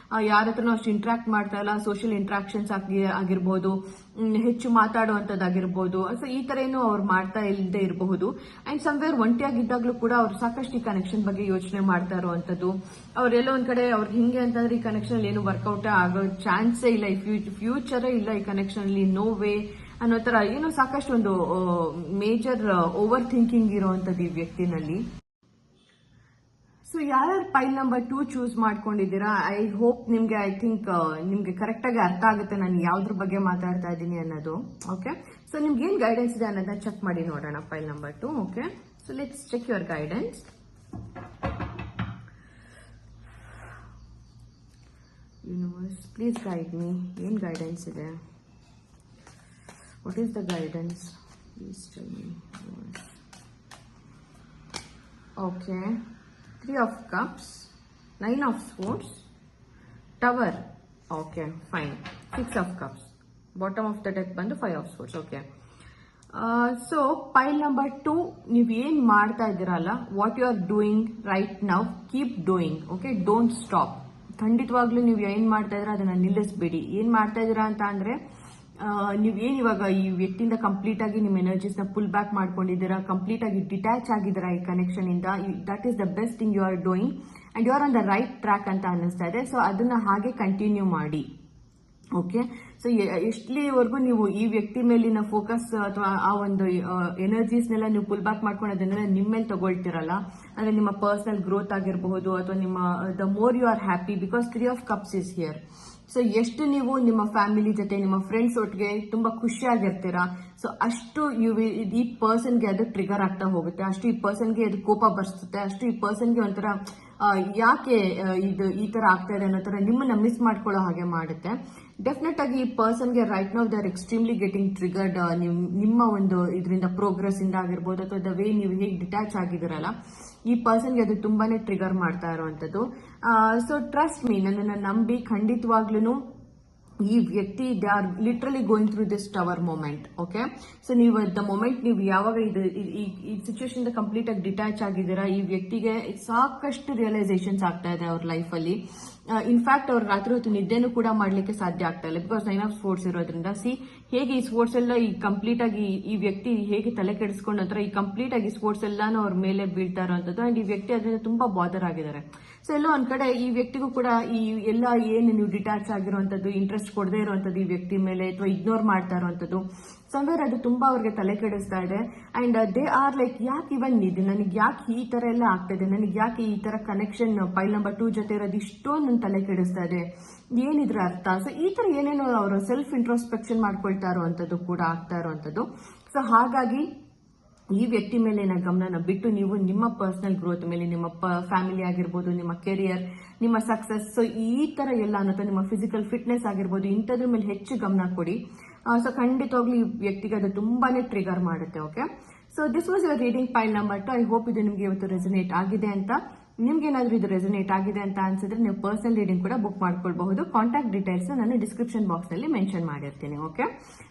ಯಾರ ಹತ್ರನೂ ಅಷ್ಟು ಇಂಟ್ರಾಕ್ಟ್ ಮಾಡ್ತಾ ಇಲ್ಲ, ಸೋಷಿಯಲ್ ಇಂಟ್ರಾಕ್ಷನ್ಸ್ ಆಗಿರ್ಬೋದು, ಹೆಚ್ಚು ಮಾತಾಡುವಂತದ್ದಾಗಿರ್ಬೋದು. ಸೊ ಈ ತರ ಏನು ಅವ್ರು ಮಾಡ್ತಾ ಇಲ್ಲದೆ ಇರಬಹುದು. ಅಂಡ್ ಸಮ್ವೇರ್ ಒಂಟಿಯಾಗಿದ್ದಾಗ್ಲೂ ಕೂಡ ಅವ್ರು ಸಾಕಷ್ಟು ಈ ಕನೆಕ್ಷನ್ ಬಗ್ಗೆ ಯೋಚನೆ ಮಾಡ್ತಾ ಇರುವಂತದ್ದು. ಅವ್ರೆಲ್ಲ ಒಂದ್ ಕಡೆ ಅವ್ರಿಗೆ ಹಿಂಗೆ ಅಂತಂದ್ರೆ ಈ ಕನೆಕ್ಷನ್ ಅಲ್ಲಿ ಏನು ವರ್ಕೌಟ್ ಆಗೋ ಚಾನ್ಸೇ ಇಲ್ಲ, ಫ್ಯೂಚರೇ ಇಲ್ಲ ಈ ಕನೆಕ್ಷನ್ ಅಲ್ಲಿ, ನೋ ವೇ ಅನ್ನೋ ತರ ಏನೋ ಸಾಕಷ್ಟು ಒಂದು ಮೇಜರ್ ಓವರ್ ಥಿಂಕಿಂಗ್ ಇರುವಂತದ್ದು ಈ ವ್ಯಕ್ತಿನಲ್ಲಿ. ಸೊ ಯಾರ್ಯಾರು ಪೈಲ್ ನಂಬರ್ 2 ಚೂಸ್ ಮಾಡ್ಕೊಂಡಿದ್ದೀರಾ, ಐ ಹೋಪ್ ನಿಮ್ಗೆ ನಿಮ್ಗೆ ಕರೆಕ್ಟ್ ಆಗಿ ಅರ್ಥ ಆಗುತ್ತೆ ನಾನು ಯಾವ್ದ್ರ ಬಗ್ಗೆ ಮಾತಾಡ್ತಾ ಇದ್ದೀನಿ ಅನ್ನೋದು. ಓಕೆ, ಸೊ ನಿಮ್ಗೆ ಏನ್ ಗೈಡೆನ್ಸ್ ಇದೆ ಅನ್ನೋದನ್ನ ಚೆಕ್ ಮಾಡಿ ನೋಡೋಣ. Pile number 2. Okay, so let's check your guidance. Universe please guide me, ಏನ್ ಗೈಡೆನ್ಸ್ ಇದೆ? What is the guidance? Please tell me. Okay. 3 of Cups, 9 of Swords, Tower. Okay, fine. 6 of Cups. Bottom of the deck ಬಂದು 5 of Swords. Okay. So, pile number 2, ನೀವು ಏನ್ ಮಾಡ್ತಾ ಇದ್ದೀರಲ್ಲ, what you are doing right now, keep doing. Okay, don't stop. ಖಂಡಿತವಾಗ್ಲೂ ನೀವು ಏನ್ ಮಾಡ್ತಾ ಇದ್ದೀರಾ ಅದನ್ನ ನಿಲ್ಲಿಸಬೇಡಿ. ಏನ್ ಮಾಡ್ತಾ ಇದ್ದೀರಾ ಅಂತ ಅಂದ್ರೆ, ನೀವೇನ್ ಇವಾಗ ಈ ವ್ಯಕ್ತಿಯಿಂದ ಕಂಪ್ಲೀಟ್ ಆಗಿ ನಿಮ್ಮ ಎನರ್ಜೀಸ್ ನ ಪುಲ್ ಬ್ಯಾಕ್ ಮಾಡ್ಕೊಂಡಿದ್ದೀರಾ, ಕಂಪ್ಲೀಟ್ ಆಗಿ ಡಿಟ್ಯಾಚ್ ಆಗಿದ್ದೀರಾ ಈ ಕನೆಕ್ಷನ್ ಇಂದ. That is the best thing you are doing and you are on the right track ಅಂತ ಅನ್ನಿಸ್ತಾ ಇದೆ. ಸೊ ಅದನ್ನ ಹಾಗೆ ಕಂಟಿನ್ಯೂ ಮಾಡಿ. ಓಕೆ, ಸೊ ಎಷ್ಟಲಿವರೆಗೂ ನೀವು ಈ ವ್ಯಕ್ತಿ ಮೇಲಿನ ಫೋಕಸ್ ಅಥವಾ ಆ ಒಂದು ಎನರ್ಜೀಸ್ನೆಲ್ಲ ನೀವು ಪುಲ್ ಬ್ಯಾಕ್ ಮಾಡ್ಕೊಂಡು ಅದನ್ನೆಲ್ಲ ನಿಮ್ಮ ಮೇಲೆ ತಗೊಳ್ತಿರಲ್ಲ, ಅಂದ್ರೆ ನಿಮ್ಮ ಪರ್ಸನಲ್ ಗ್ರೋತ್ ಆಗಿರಬಹುದು ಅಥವಾ ನಿಮ್ಮ the more you are happy, because 3 of Cups is here. So ಎಷ್ಟು ನೀವು ನಿಮ್ಮ ಫ್ಯಾಮಿಲಿ ಜೊತೆ ನಿಮ್ಮ ಫ್ರೆಂಡ್ಸ್ ಒಟ್ಟಿಗೆ ತುಂಬಾ ಖುಷಿಯಾಗಿರ್ತೀರಾ, ಸೊ ಅಷ್ಟು ಈ ಪರ್ಸನ್ಗೆ ಅದು ಟ್ರಿಗರ್ ಆಗ್ತಾ ಹೋಗುತ್ತೆ, ಅಷ್ಟು ಈ ಪರ್ಸನ್ಗೆ ಅದು ಕೋಪ ಬರ್ಸುತ್ತೆ, ಅಷ್ಟು ಈ ಪರ್ಸನ್ಗೆ ಒಂಥರ ಯಾಕೆ ಇದು ಈ ತರ ಆಗ್ತಾ ಇದೆ ಅನ್ನೋ ತರ ನಿಮ್ಮನ್ನ ಮಿಸ್ ಮಾಡ್ಕೊಳ್ಳೋ ಹಾಗೆ ಮಾಡುತ್ತೆ. ಡೆಫಿನೆಟ್ ಆಗಿ ಈ ಪರ್ಸನ್ಗೆ right now they are extremely getting triggered. ನಿಮ್ಮ ಒಂದು ಇದರಿಂದ ಪ್ರೋಗ್ರೆಸ್ ಇಂದ ಆಗಿರ್ಬೋದು ಅಥವಾ ದ ವೇ ನೀವು ಹೇಗೆ ಡಿಟ್ಯಾಚ್ ಆಗಿದ್ದೀರಲ್ಲ, ಈ ಪರ್ಸನ್ಗೆ ಅದು ತುಂಬಾನೇ ಟ್ರಿಗರ್ ಮಾಡ್ತಾ ಇರುವಂತದ್ದು. ಸೊ ಟ್ರಸ್ಟ್ ಮೀ, ನನ್ನನ್ನು ನಂಬಿ, ಖಂಡಿತವಾಗ್ಲೂ ಈ ವ್ಯಕ್ತಿ they are literally going through this tower moment. Okay, so ನೀವು ದ ಮೊಮೆಂಟ್ ನೀವು ಯಾವಾಗ ಈ ಸಿಚುವೇಶನ್ ಕಂಪ್ಲೀಟ್ ಆಗಿ ಡಿಟ್ಯಾಚ್ ಆಗಿದ್ದೀರಾ, ಈ ವ್ಯಕ್ತಿಗೆ ಸಾಕಷ್ಟು ರಿಯಲೈಸೇಷನ್ಸ್ ಆಗ್ತಾ ಇದೆ ಅವ್ರ ಲೈಫ್ ಅಲ್ಲಿ. ಇನ್ಫ್ಯಾಕ್ಟ್ ಅವ್ರು ರಾತ್ರಿ ಹೊತ್ತು ನಿದ್ದೆನೂ ಕೂಡ ಮಾಡ್ಲಿಕ್ಕೆ ಸಾಧ್ಯ ಆಗ್ತಾ ಇಲ್ಲ, ಬಿಕಾಸ್ 9 of Swords ಇರೋದ್ರಿಂದ. ಹೇಗೆ ಈ ಸ್ಪೋರ್ಟ್ಸ್ ಎಲ್ಲ ಈ ಕಂಪ್ಲೀಟ್ ಆಗಿ ಈ ವ್ಯಕ್ತಿ ಹೇಗೆ ತಲೆ ಕೆಡಿಸ್ಕೊಂಡು ನಂತರ ಈ ಕಂಪ್ಲೀಟ್ ಆಗಿ ಸ್ಪೋರ್ಟ್ಸ್ ಎಲ್ಲಾನು ಅವ್ರ ಮೇಲೆ ಬೀಳ್ತಾ ಇರುವಂತದ್ದು. ಅಂಡ್ ಈ ವ್ಯಕ್ತಿ ಅದರಿಂದ ತುಂಬಾ ಬಾದರ್ ಆಗಿದ್ದಾರೆ. ಸೊ ಎಲ್ಲೋ ಒಂದ್ ಕಡೆ ಈ ವ್ಯಕ್ತಿಗೂ ಕೂಡ ಈ ಎಲ್ಲ ಏನು ನೀವು ಡಿಟ್ಯಾಚ್ ಆಗಿರುವಂತದ್ದು, ಇಂಟ್ರೆಸ್ಟ್ ಕೊಡದೇ ಇರುವಂತದ್ದು ಈ ವ್ಯಕ್ತಿ ಮೇಲೆ ಅಥವಾ ಇಗ್ನೋರ್ ಮಾಡ್ತಾ ಇರುವಂತದ್ದು, ಸಮ್ವೇರ್ ಅದು ತುಂಬಾ ಅವ್ರಿಗೆ ತಲೆ ಕೆಡಿಸ್ತಾ ಇದೆ. ಅಂಡ್ ದೇ ಆರ್ ಲೈಕ್, ಯಾಕೆ ಇವನ್ ಇದು ನನಗೆ ಯಾಕೆ ಈ ತರ ಎಲ್ಲ ಆಗ್ತಾ ಇದೆ, ನನಗೆ ಯಾಕೆ ಈ ತರ ಕನೆಕ್ಷನ್ ಪೈಲ್ ನಂಬರ್ 2 ಜೊತೆ ಇರೋದು ಇಷ್ಟೊಂದು ನನ್ನ ತಲೆ ಕೆಡಿಸ್ತಾ ಇದೆ, ಏನಿದ್ರ ಅರ್ಥ? ಸೊ ಈ ತರ ಏನೇನೋ ಅವರು ಸೆಲ್ಫ್ ಇಂಟ್ರೋಸ್ಪೆಕ್ಷನ್ ಮಾಡ್ಕೊಳ್ತಾ ಇರುವಂತದ್ದು ಕೂಡ ಆಗ್ತಾ ಇರುವಂತದ್ದು. ಸೊ ಹಾಗಾಗಿ ಈ ವ್ಯಕ್ತಿ ಮೇಲಿನ ಗಮನನ ಬಿಟ್ಟು ನೀವು ನಿಮ್ಮ ಪರ್ಸನಲ್ ಗ್ರೋತ್ ಮೇಲೆ, ನಿಮ್ಮ ಫ್ಯಾಮಿಲಿ ಆಗಿರ್ಬೋದು, ನಿಮ್ಮ ಕೆರಿಯರ್, ನಿಮ್ಮ ಸಕ್ಸಸ್, ಸೊ ಈ ತರ ಎಲ್ಲ ಅನ್ನೋ ನಿಮ್ಮ ಫಿಸಿಕಲ್ ಫಿಟ್ನೆಸ್ ಆಗಿರ್ಬೋದು, ಇಂಥದ್ರ ಮೇಲೆ ಹೆಚ್ಚು ಗಮನ ಕೊಡಿ. ಸೊ ಖಂಡಿತವಾಗ್ಲೂ ಈ ವ್ಯಕ್ತಿಗೆ ಅದು ತುಂಬಾನೇ ಟ್ರಿಗರ್ ಮಾಡುತ್ತೆ. Okay, so this was your reading ಪೈಲ್ number 2. I hope ಇದು ನಿಮ್ಗೆ ಇವತ್ತು ರೆಸನೇಟ್ ಆಗಿದೆ ಅಂತ. ನಿಮ್ಗೆ ಏನಾದ್ರೂ ಇದು ರೆಸನೇಟ್ ಆಗಿದೆ ಅಂತ ಅನ್ಸಿದ್ರೆ ನೀವು ಪರ್ಸನಲ್ ರೀಡಿಂಗ್ ಕೂಡ ಬುಕ್ ಮಾಡ್ಕೊಳ್ಬಹುದು. ಕಾಂಟ್ಯಾಕ್ಟ್ ಡೀಟೇಲ್ಸ್ ನಾನು ಡಿಸ್ಕ್ರಿಪ್ಷನ್ ಬಾಕ್ಸ್ ನಲ್ಲಿ ಮೆನ್ಷನ್ ಮಾಡಿರ್ತೀನಿ. Okay,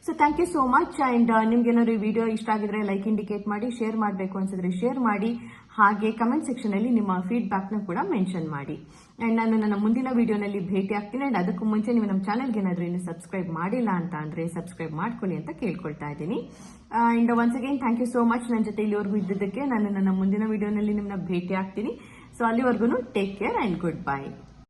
so thank you so much. And ನಿಮ್ಗೆ ಏನಾದ್ರು ಈ ವಿಡಿಯೋ ಇಷ್ಟ ಆಗಿದ್ರೆ ಲೈಕ್ ಇಂಡಿಕೇಟ್ ಮಾಡಿ, ಶೇರ್ ಮಾಡಬೇಕು ಅನ್ಸಿದ್ರೆ ಶೇರ್ ಮಾಡಿ, ಹಾಗೆ ಕಮೆಂಟ್ ಸೆಕ್ಷನ್ ಅಲ್ಲಿ ನಿಮ್ಮ ಫೀಡ್ಬ್ಯಾಕ್ ನ ಕೂಡ ಮೆನ್ಷನ್ ಮಾಡಿ. ಅಂಡ್ ನಾನು ನನ್ನ ಮುಂದಿನ ವಿಡಿಯೋನಲ್ಲಿ ಭೇಟಿ ಆಗ್ತೀನಿ. ಅಂಡ್ ಅದಕ್ಕೂ ಮುಂಚೆ ನೀವು ನಮ್ಮ ಚಾನಲ್ಗೆ ಏನಾದ್ರೂ ಇನ್ನು ಸಬ್ಸ್ಕ್ರೈಬ್ ಮಾಡಿಲ್ಲ ಅಂತ ಅಂದ್ರೆ ಸಬ್ಸ್ಕ್ರೈಬ್ ಮಾಡ್ಕೊಳ್ಳಿ ಅಂತ ಕೇಳ್ಕೊಳ್ತಾ ಇದ್ದೀನಿ. And once again thank you so much ನನ್ನ ಜೊತೆ ಇಲ್ಲಿವರೆಗೂ ಇದ್ದಿದ್ದಕ್ಕೆ. ನಾನು ನನ್ನ ಮುಂದಿನ ವಿಡಿಯೋನಲ್ಲಿ ನಿಮ್ಮನ್ನ ಭೇಟಿ ಆಗ್ತೀನಿ. ಸೊ ಅಲ್ಲಿವರೆಗೂ take care and good bye.